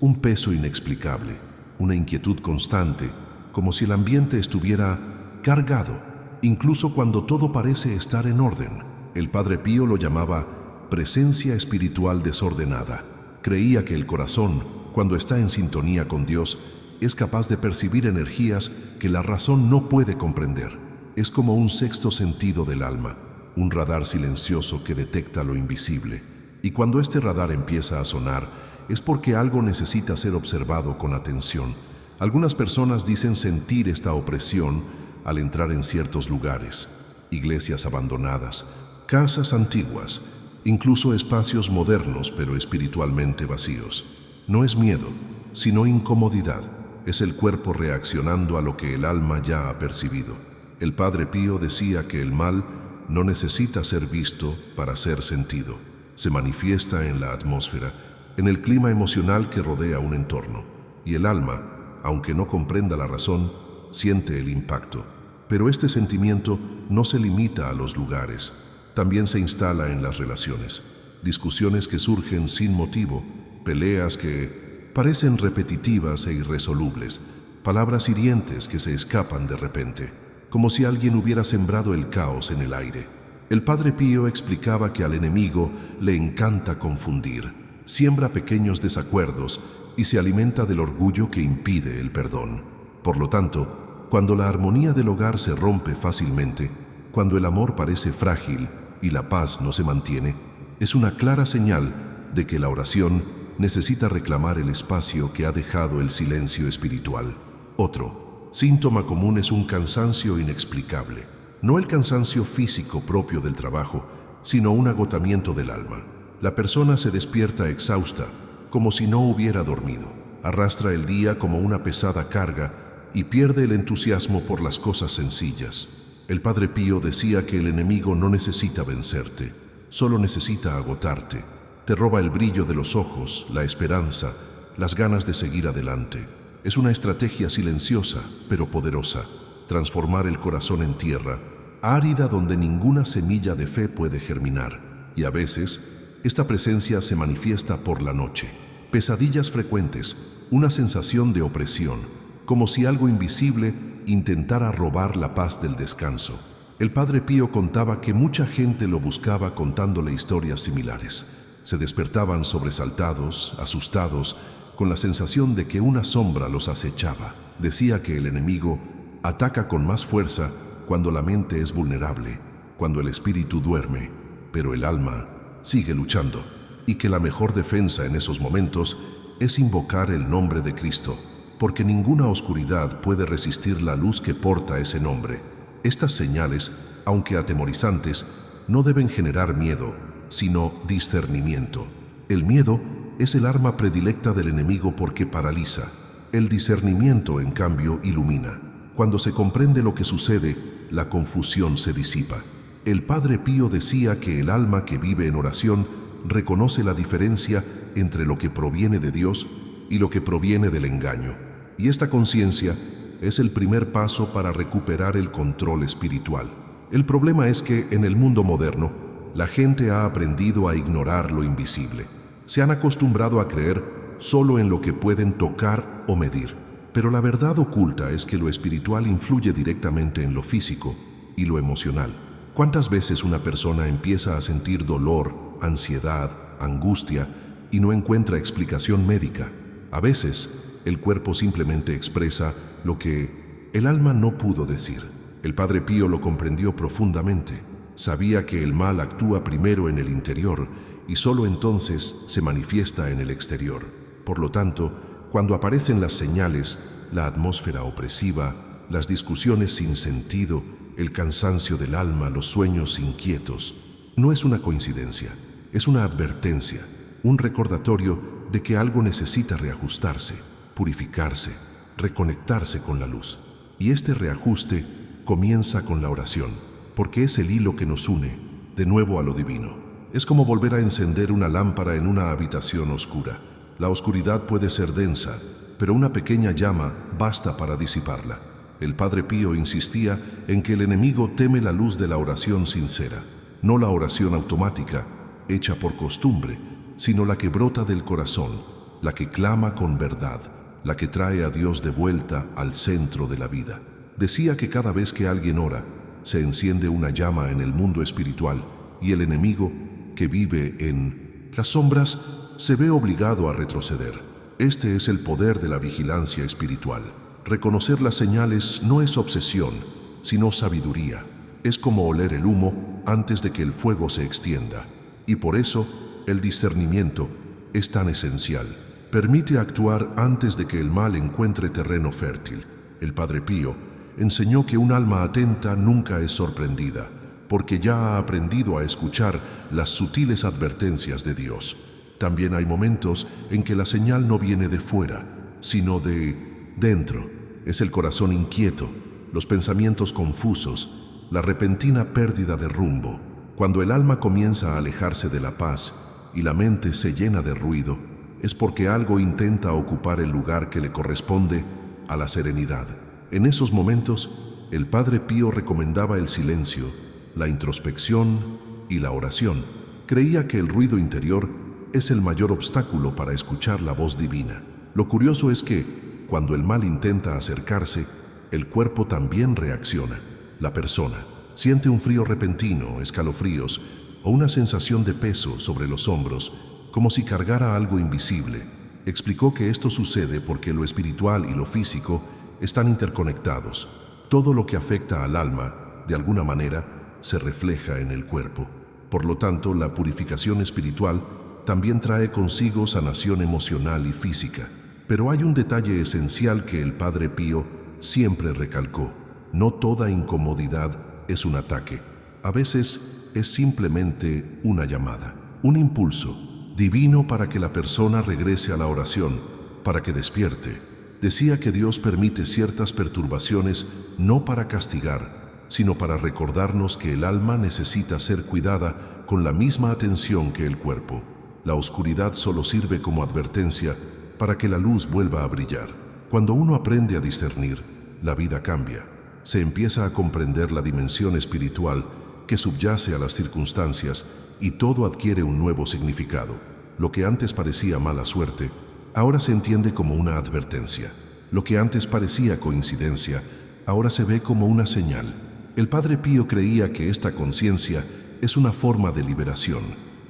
Speaker 1: un peso inexplicable, una inquietud constante, como si el ambiente estuviera cargado, incluso cuando todo parece estar en orden. El Padre Pío lo llamaba presencia espiritual desordenada. Creía que el corazón, cuando está en sintonía con Dios, es capaz de percibir energías que la razón no puede comprender. Es como un sexto sentido del alma, un radar silencioso que detecta lo invisible. Y cuando este radar empieza a sonar, es porque algo necesita ser observado con atención. Algunas personas dicen sentir esta opresión al entrar en ciertos lugares, iglesias abandonadas, casas antiguas, incluso espacios modernos pero espiritualmente vacíos. No es miedo, sino incomodidad. Es el cuerpo reaccionando a lo que el alma ya ha percibido. El Padre Pío decía que el mal no necesita ser visto para ser sentido. Se manifiesta en la atmósfera, en el clima emocional que rodea un entorno. Y el alma, aunque no comprenda la razón, siente el impacto. Pero este sentimiento no se limita a los lugares, también se instala en las relaciones. Discusiones que surgen sin motivo, peleas que parecen repetitivas e irresolubles, palabras hirientes que se escapan de repente, como si alguien hubiera sembrado el caos en el aire. El Padre Pío explicaba que al enemigo le encanta confundir, siembra pequeños desacuerdos y se alimenta del orgullo que impide el perdón. Por lo tanto, cuando la armonía del hogar se rompe fácilmente, cuando el amor parece frágil y la paz no se mantiene, es una clara señal de que la oración necesita reclamar el espacio que ha dejado el silencio espiritual. Otro síntoma común es un cansancio inexplicable. No el cansancio físico propio del trabajo, sino un agotamiento del alma. La persona se despierta exhausta, como si no hubiera dormido. Arrastra el día como una pesada carga y pierde el entusiasmo por las cosas sencillas. El Padre Pío decía que el enemigo no necesita vencerte, solo necesita agotarte. Te roba el brillo de los ojos, la esperanza, las ganas de seguir adelante. Es una estrategia silenciosa, pero poderosa. Transformar el corazón en tierra, árida donde ninguna semilla de fe puede germinar. Y a veces, esta presencia se manifiesta por la noche. Pesadillas frecuentes, una sensación de opresión, como si algo invisible intentara robar la paz del descanso. El Padre Pío contaba que mucha gente lo buscaba contándole historias similares. Se despertaban sobresaltados, asustados, con la sensación de que una sombra los acechaba. Decía que el enemigo ataca con más fuerza cuando la mente es vulnerable, cuando el espíritu duerme, pero el alma sigue luchando, y que la mejor defensa en esos momentos es invocar el nombre de Cristo, porque ninguna oscuridad puede resistir la luz que porta ese nombre. Estas señales, aunque atemorizantes, no deben generar miedo, sino discernimiento. El miedo es el arma predilecta del enemigo porque paraliza. El discernimiento, en cambio, ilumina. Cuando se comprende lo que sucede, la confusión se disipa. El Padre Pío decía que el alma que vive en oración reconoce la diferencia entre lo que proviene de Dios y lo que proviene del engaño. Y esta conciencia es el primer paso para recuperar el control espiritual. El problema es que en el mundo moderno, la gente ha aprendido a ignorar lo invisible. Se han acostumbrado a creer solo en lo que pueden tocar o medir. Pero la verdad oculta es que lo espiritual influye directamente en lo físico y lo emocional. ¿Cuántas veces una persona empieza a sentir dolor, ansiedad, angustia y no encuentra explicación médica? A veces, el cuerpo simplemente expresa lo que el alma no pudo decir. El Padre Pío lo comprendió profundamente. Sabía que el mal actúa primero en el interior y solo entonces se manifiesta en el exterior. Por lo tanto, cuando aparecen las señales, la atmósfera opresiva, las discusiones sin sentido, el cansancio del alma, los sueños inquietos, no es una coincidencia, es una advertencia, un recordatorio de que algo necesita reajustarse, purificarse, reconectarse con la luz. Y este reajuste comienza con la oración, porque es el hilo que nos une, de nuevo a lo divino. Es como volver a encender una lámpara en una habitación oscura. La oscuridad puede ser densa, pero una pequeña llama basta para disiparla. El Padre Pío insistía en que el enemigo teme la luz de la oración sincera, no la oración automática, hecha por costumbre, sino la que brota del corazón, la que clama con verdad, la que trae a Dios de vuelta al centro de la vida. Decía que cada vez que alguien ora, se enciende una llama en el mundo espiritual y el enemigo, que vive en las sombras, se ve obligado a retroceder. Este es el poder de la vigilancia espiritual. Reconocer las señales no es obsesión, sino sabiduría. Es como oler el humo antes de que el fuego se extienda. Y por eso, el discernimiento es tan esencial. Permite actuar antes de que el mal encuentre terreno fértil. El Padre Pío enseñó que un alma atenta nunca es sorprendida, porque ya ha aprendido a escuchar las sutiles advertencias de Dios. También hay momentos en que la señal no viene de fuera, sino de dentro. Es el corazón inquieto, los pensamientos confusos, la repentina pérdida de rumbo. Cuando el alma comienza a alejarse de la paz y la mente se llena de ruido, es porque algo intenta ocupar el lugar que le corresponde a la serenidad. En esos momentos, el Padre Pío recomendaba el silencio, la introspección y la oración. Creía que el ruido interior es el mayor obstáculo para escuchar la voz divina. Lo curioso es que, cuando el mal intenta acercarse, el cuerpo también reacciona. La persona siente un frío repentino, escalofríos o una sensación de peso sobre los hombros, como si cargara algo invisible. Explicó que esto sucede porque lo espiritual y lo físico están interconectados. Todo lo que afecta al alma, de alguna manera, se refleja en el cuerpo. Por lo tanto, la purificación espiritual también trae consigo sanación emocional y física. Pero hay un detalle esencial que el Padre Pío siempre recalcó. No toda incomodidad es un ataque. A veces es simplemente una llamada, un impulso divino para que la persona regrese a la oración, para que despierte. Decía que Dios permite ciertas perturbaciones no para castigar, sino para recordarnos que el alma necesita ser cuidada con la misma atención que el cuerpo. La oscuridad solo sirve como advertencia para que la luz vuelva a brillar. Cuando uno aprende a discernir, la vida cambia. Se empieza a comprender la dimensión espiritual que subyace a las circunstancias y todo adquiere un nuevo significado. Lo que antes parecía mala suerte, ahora se entiende como una advertencia. Lo que antes parecía coincidencia, ahora se ve como una señal. El Padre Pío creía que esta conciencia es una forma de liberación,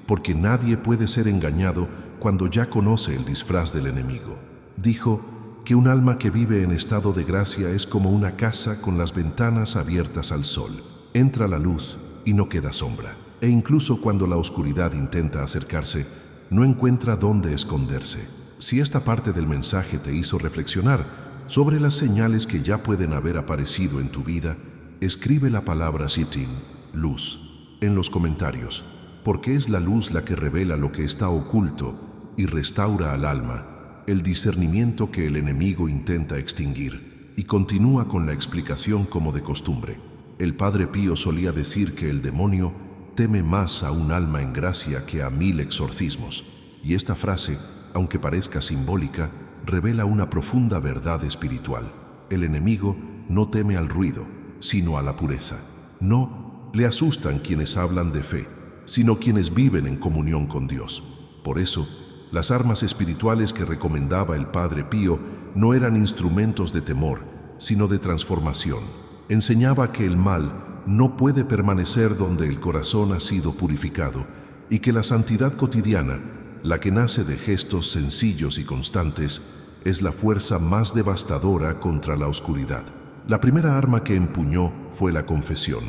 Speaker 1: porque nadie puede ser engañado cuando ya conoce el disfraz del enemigo. Dijo que un alma que vive en estado de gracia es como una casa con las ventanas abiertas al sol. Entra la luz y no queda sombra. E incluso cuando la oscuridad intenta acercarse, no encuentra dónde esconderse. Si esta parte del mensaje te hizo reflexionar sobre las señales que ya pueden haber aparecido en tu vida, escribe la palabra Sitin, luz, en los comentarios, porque es la luz la que revela lo que está oculto y restaura al alma, el discernimiento que el enemigo intenta extinguir. Y continúa con la explicación como de costumbre. El Padre Pío solía decir que el demonio teme más a un alma en gracia que a 1000 exorcismos. Y esta frase, aunque parezca simbólica, revela una profunda verdad espiritual. El enemigo no teme al ruido, sino a la pureza. No le asustan quienes hablan de fe, sino quienes viven en comunión con Dios. Por eso, las armas espirituales que recomendaba el Padre Pío no eran instrumentos de temor, sino de transformación. Enseñaba que el mal no puede permanecer donde el corazón ha sido purificado y que la santidad cotidiana, la que nace de gestos sencillos y constantes, es la fuerza más devastadora contra la oscuridad. La primera arma que empuñó fue la confesión.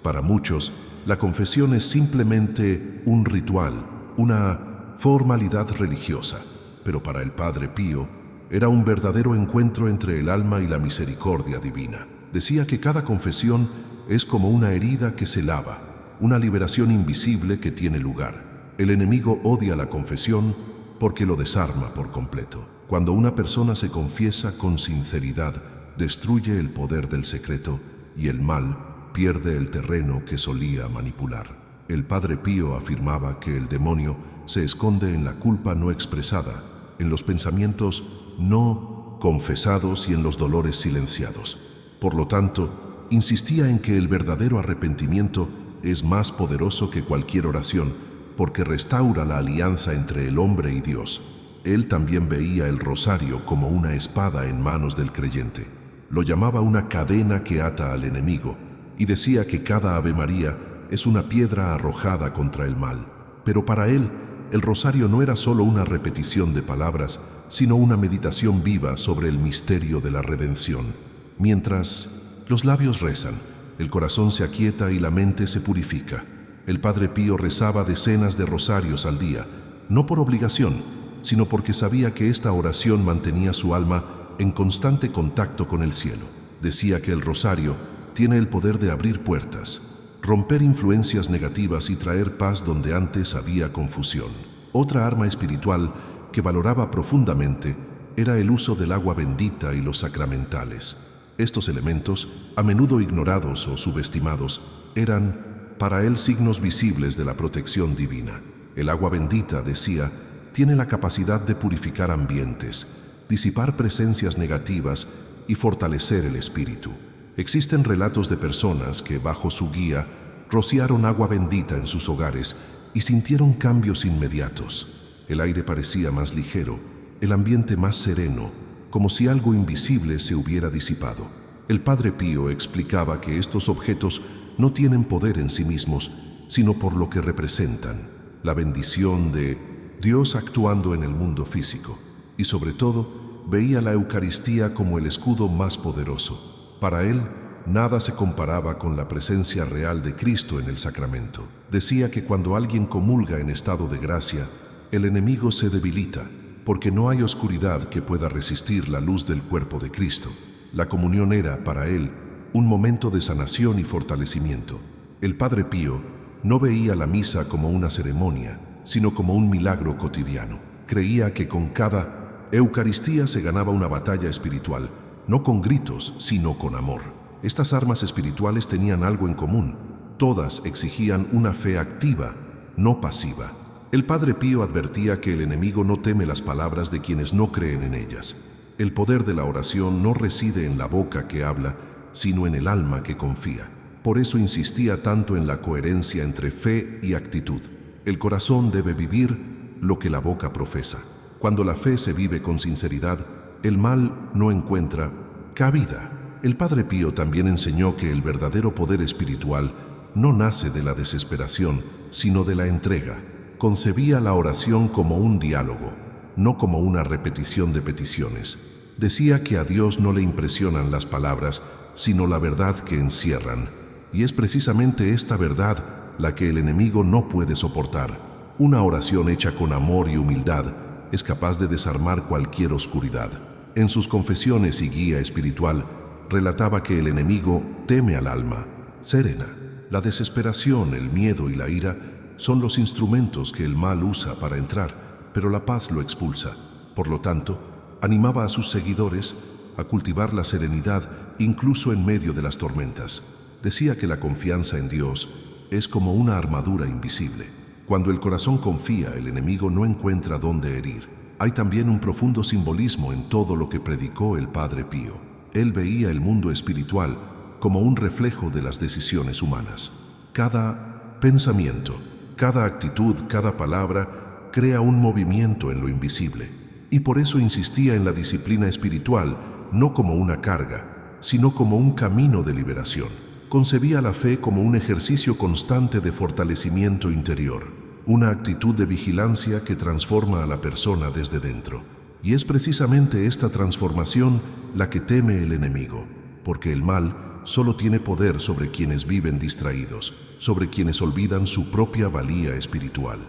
Speaker 1: Para muchos, la confesión es simplemente un ritual, una formalidad religiosa, pero para el Padre Pío era un verdadero encuentro entre el alma y la misericordia divina. Decía que cada confesión es como una herida que se lava, una liberación invisible que tiene lugar. El enemigo odia la confesión porque lo desarma por completo. Cuando una persona se confiesa con sinceridad, destruye el poder del secreto y el mal pierde el terreno que solía manipular. El Padre Pío afirmaba que el demonio se esconde en la culpa no expresada, en los pensamientos no confesados y en los dolores silenciados. Por lo tanto, insistía en que el verdadero arrepentimiento es más poderoso que cualquier oración, porque restaura la alianza entre el hombre y Dios. Él también veía el rosario como una espada en manos del creyente. Lo llamaba una cadena que ata al enemigo y decía que cada Ave María es una piedra arrojada contra el mal. Pero para él, el rosario no era solo una repetición de palabras, sino una meditación viva sobre el misterio de la redención. Mientras los labios rezan, el corazón se aquieta y la mente se purifica. El Padre Pío rezaba decenas de rosarios al día, no por obligación, sino porque sabía que esta oración mantenía su alma en constante contacto con el cielo. Decía que el rosario tiene el poder de abrir puertas, romper influencias negativas y traer paz donde antes había confusión. Otra arma espiritual que valoraba profundamente era el uso del agua bendita y los sacramentales. Estos elementos, a menudo ignorados o subestimados, eran para él signos visibles de la protección divina. El agua bendita, decía, tiene la capacidad de purificar ambientes, disipar presencias negativas y fortalecer el espíritu. Existen relatos de personas que, bajo su guía, rociaron agua bendita en sus hogares y sintieron cambios inmediatos. El aire parecía más ligero, el ambiente más sereno, como si algo invisible se hubiera disipado. El Padre Pío explicaba que estos objetos no tienen poder en sí mismos, sino por lo que representan, la bendición de Dios actuando en el mundo físico, y sobre todo, veía la Eucaristía como el escudo más poderoso. Para él, nada se comparaba con la presencia real de Cristo en el sacramento. Decía que cuando alguien comulga en estado de gracia, el enemigo se debilita, porque no hay oscuridad que pueda resistir la luz del cuerpo de Cristo. La comunión era, para él, un momento de sanación y fortalecimiento. El Padre Pío no veía la misa como una ceremonia, sino como un milagro cotidiano. Creía que con cada Eucaristía se ganaba una batalla espiritual, no con gritos, sino con amor. Estas armas espirituales tenían algo en común. Todas exigían una fe activa, no pasiva. El Padre Pío advertía que el enemigo no teme las palabras de quienes no creen en ellas. El poder de la oración no reside en la boca que habla, sino en el alma que confía. Por eso insistía tanto en la coherencia entre fe y actitud. El corazón debe vivir lo que la boca profesa. Cuando la fe se vive con sinceridad, el mal no encuentra cabida. El Padre Pío también enseñó que el verdadero poder espiritual no nace de la desesperación, sino de la entrega. Concebía la oración como un diálogo, no como una repetición de peticiones. Decía que a Dios no le impresionan las palabras, sino la verdad que encierran. Y es precisamente esta verdad la que el enemigo no puede soportar. Una oración hecha con amor y humildad es capaz de desarmar cualquier oscuridad. En sus confesiones y guía espiritual, relataba que el enemigo teme al alma serena. La desesperación, el miedo y la ira son los instrumentos que el mal usa para entrar, pero la paz lo expulsa. Por lo tanto, animaba a sus seguidores a cultivar la serenidad incluso en medio de las tormentas. Decía que la confianza en Dios es como una armadura invisible. Cuando el corazón confía, el enemigo no encuentra dónde herir. Hay también un profundo simbolismo en todo lo que predicó el Padre Pío. Él veía el mundo espiritual como un reflejo de las decisiones humanas. Cada pensamiento, cada actitud, cada palabra crea un movimiento en lo invisible. Y por eso insistía en la disciplina espiritual, no como una carga, sino como un camino de liberación. Concebía la fe como un ejercicio constante de fortalecimiento interior, una actitud de vigilancia que transforma a la persona desde dentro. Y es precisamente esta transformación la que teme el enemigo, porque el mal solo tiene poder sobre quienes viven distraídos, sobre quienes olvidan su propia valía espiritual.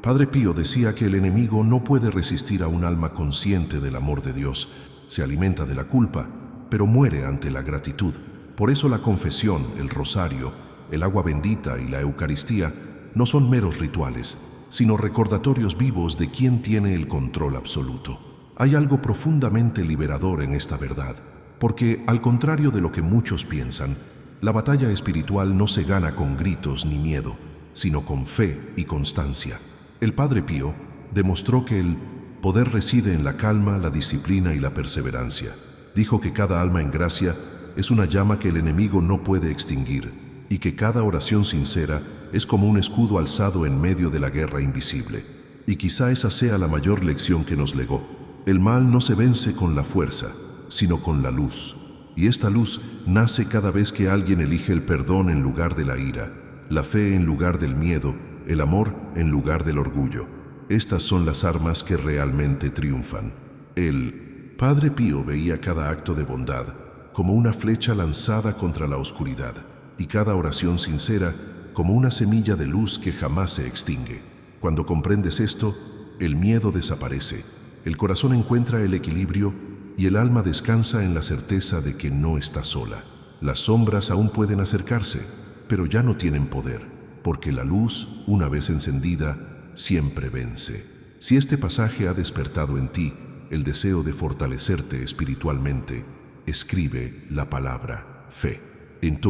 Speaker 1: Padre Pío decía que el enemigo no puede resistir a un alma consciente del amor de Dios. Se alimenta de la culpa, pero muere ante la gratitud. Por eso la confesión, el rosario, el agua bendita y la Eucaristía no son meros rituales, sino recordatorios vivos de quién tiene el control absoluto. Hay algo profundamente liberador en esta verdad, porque, al contrario de lo que muchos piensan, La batalla espiritual no se gana con gritos ni miedo, sino con fe y constancia. El Padre Pío demostró que el poder reside en la calma, la disciplina y la perseverancia. Dijo que cada alma en gracia es una llama que el enemigo no puede extinguir y que cada oración sincera es como un escudo alzado en medio de la guerra invisible. Y quizá esa sea la mayor lección que nos legó. El mal no se vence con la fuerza, sino con la luz. Y esta luz nace cada vez que alguien elige el perdón en lugar de la ira, la fe en lugar del miedo, el amor en lugar del orgullo. Estas son las armas que realmente triunfan. El Padre Pío veía cada acto de bondad como una flecha lanzada contra la oscuridad y cada oración sincera como una semilla de luz que jamás se extingue. Cuando comprendes esto, el miedo desaparece, el corazón encuentra el equilibrio y el alma descansa en la certeza de que no está sola. Las sombras aún pueden acercarse, pero ya no tienen poder, porque la luz, una vez encendida, siempre vence. Si este pasaje ha despertado en ti el deseo de fortalecerte espiritualmente, escribe la palabra fe en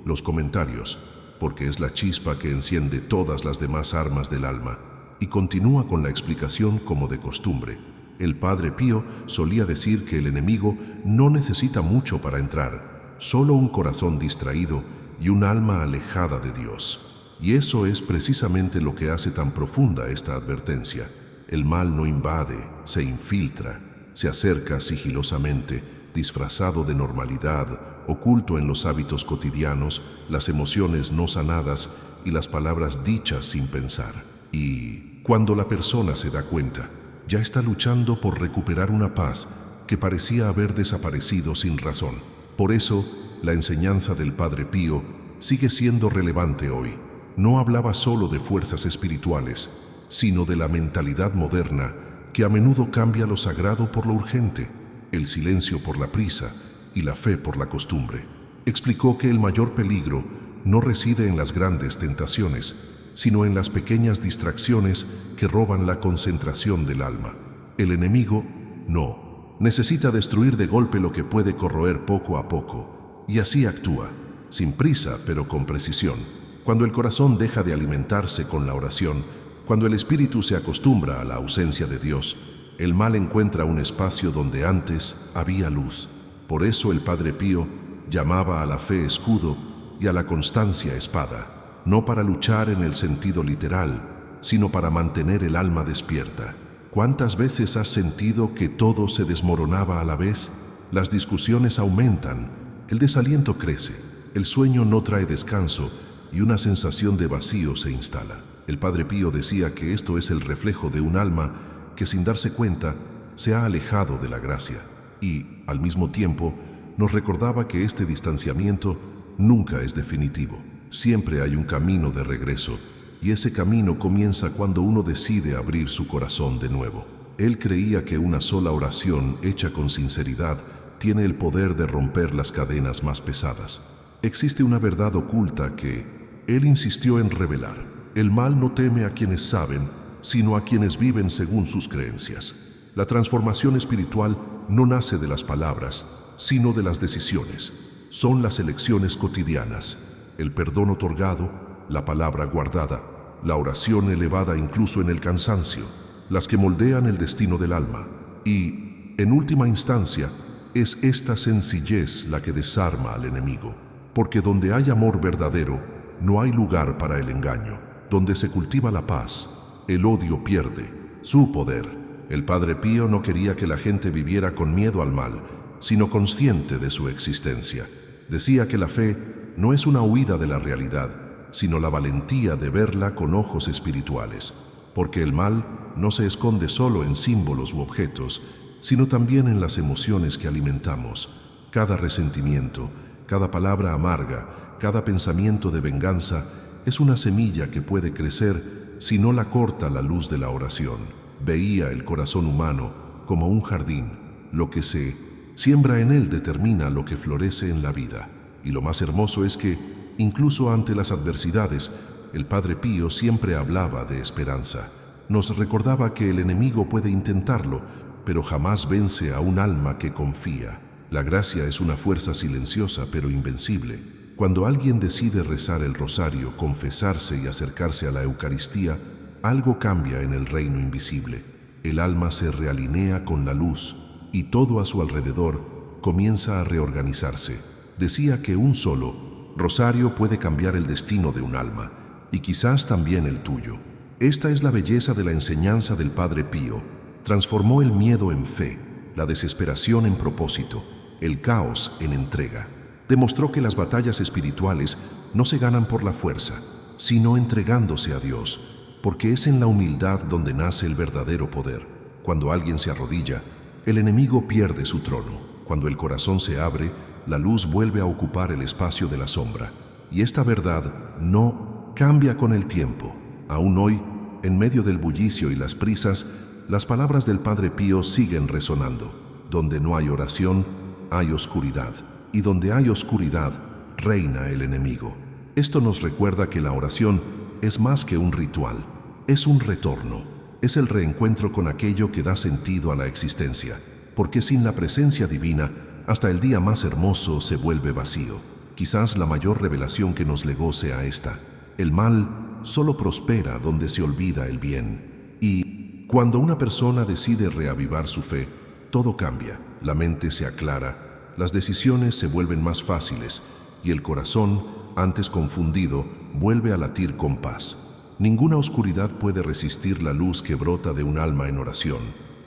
Speaker 1: los comentarios, porque es la chispa que enciende todas las demás armas del alma, y continúa con la explicación como de costumbre. El Padre Pío solía decir que el enemigo no necesita mucho para entrar, solo un corazón distraído y un alma alejada de Dios. Y eso es precisamente lo que hace tan profunda esta advertencia. El mal no invade, se infiltra, se acerca sigilosamente, disfrazado de normalidad, oculto en los hábitos cotidianos, las emociones no sanadas y las palabras dichas sin pensar. Y cuando la persona se da cuenta, ya está luchando por recuperar una paz que parecía haber desaparecido sin razón. Por eso, la enseñanza del Padre Pío sigue siendo relevante hoy. No hablaba solo de fuerzas espirituales, sino de la mentalidad moderna que a menudo cambia lo sagrado por lo urgente, el silencio por la prisa y la fe por la costumbre. Explicó que el mayor peligro no reside en las grandes tentaciones, sino en las pequeñas distracciones que roban la concentración del alma. El enemigo no necesita destruir de golpe lo que puede corroer poco a poco, y así actúa, sin prisa pero con precisión. Cuando el corazón deja de alimentarse con la oración, cuando el espíritu se acostumbra a la ausencia de Dios, el mal encuentra un espacio donde antes había luz. Por eso el Padre Pío llamaba a la fe escudo y a la constancia espada, no para luchar en el sentido literal, sino para mantener el alma despierta. ¿Cuántas veces has sentido que todo se desmoronaba a la vez? Las discusiones aumentan, el desaliento crece, el sueño no trae descanso y una sensación de vacío se instala. El Padre Pío decía que esto es el reflejo de un alma que sin darse cuenta se ha alejado de la gracia y, al mismo tiempo, nos recordaba que este distanciamiento nunca es definitivo. Siempre hay un camino de regreso, y ese camino comienza cuando uno decide abrir su corazón de nuevo. Él creía que una sola oración hecha con sinceridad tiene el poder de romper las cadenas más pesadas. Existe una verdad oculta que él insistió en revelar. El mal no teme a quienes saben, sino a quienes viven según sus creencias. La transformación espiritual no nace de las palabras, sino de las decisiones. Son las elecciones cotidianas, el perdón otorgado, la palabra guardada, la oración elevada incluso en el cansancio, las que moldean el destino del alma. Y, en última instancia, es esta sencillez la que desarma al enemigo, porque donde hay amor verdadero, no hay lugar para el engaño. Donde se cultiva la paz, el odio pierde su poder. El Padre Pío no quería que la gente viviera con miedo al mal, sino consciente de su existencia. Decía que la fe no es una huida de la realidad, sino la valentía de verla con ojos espirituales, porque el mal no se esconde solo en símbolos u objetos, sino también en las emociones que alimentamos. Cada resentimiento, cada palabra amarga, cada pensamiento de venganza es una semilla que puede crecer si no la corta la luz de la oración. Veía el corazón humano como un jardín. Lo que se siembra en él determina lo que florece en la vida. Y lo más hermoso es que, incluso ante las adversidades, el Padre Pío siempre hablaba de esperanza. Nos recordaba que el enemigo puede intentarlo, pero jamás vence a un alma que confía. La gracia es una fuerza silenciosa pero invencible. Cuando alguien decide rezar el rosario, confesarse y acercarse a la Eucaristía, algo cambia en el reino invisible. El alma se realinea con la luz y todo a su alrededor comienza a reorganizarse. Decía que un solo rosario puede cambiar el destino de un alma y quizás también el tuyo. Esta es la belleza de la enseñanza del Padre Pío. Transformó el miedo en fe, la desesperación en propósito, el caos en entrega. Demostró que las batallas espirituales no se ganan por la fuerza, sino entregándose a Dios, porque es en la humildad donde nace el verdadero poder. Cuando alguien se arrodilla, el enemigo pierde su trono. Cuando el corazón se abre, la luz vuelve a ocupar el espacio de la sombra. Y esta verdad no cambia con el tiempo. Aún hoy, en medio del bullicio y las prisas, las palabras del Padre Pío siguen resonando. Donde no hay oración, hay oscuridad. Y donde hay oscuridad, reina el enemigo. Esto nos recuerda que la oración es más que un ritual, es un retorno, es el reencuentro con aquello que da sentido a la existencia, porque sin la presencia divina, hasta el día más hermoso se vuelve vacío. Quizás la mayor revelación que nos legó sea esta: el mal solo prospera donde se olvida el bien. Y cuando una persona decide reavivar su fe, todo cambia, la mente se aclara, las decisiones se vuelven más fáciles y el corazón, antes confundido, vuelve a latir con paz. Ninguna oscuridad puede resistir la luz que brota de un alma en oración,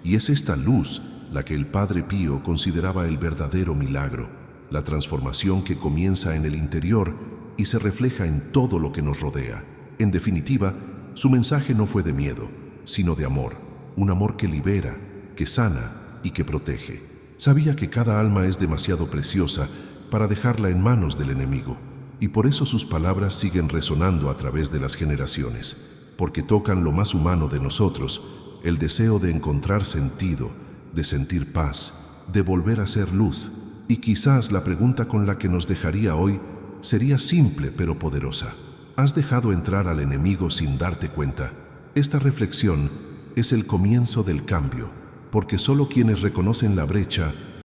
Speaker 1: y es esta luz la que el Padre Pío consideraba el verdadero milagro, la transformación que comienza en el interior y se refleja en todo lo que nos rodea. En definitiva, su mensaje no fue de miedo, sino de amor, un amor que libera, que sana y que protege. Sabía que cada alma es demasiado preciosa para dejarla en manos del enemigo, y por eso sus palabras siguen resonando a través de las generaciones, porque tocan lo más humano de nosotros, el deseo de encontrar sentido, de sentir paz, de volver a ser luz. Y quizás la pregunta con la que nos dejaría hoy sería simple pero poderosa. ¿Has dejado entrar al enemigo sin darte cuenta? Esta reflexión es el comienzo del cambio, porque solo quienes reconocen la brecha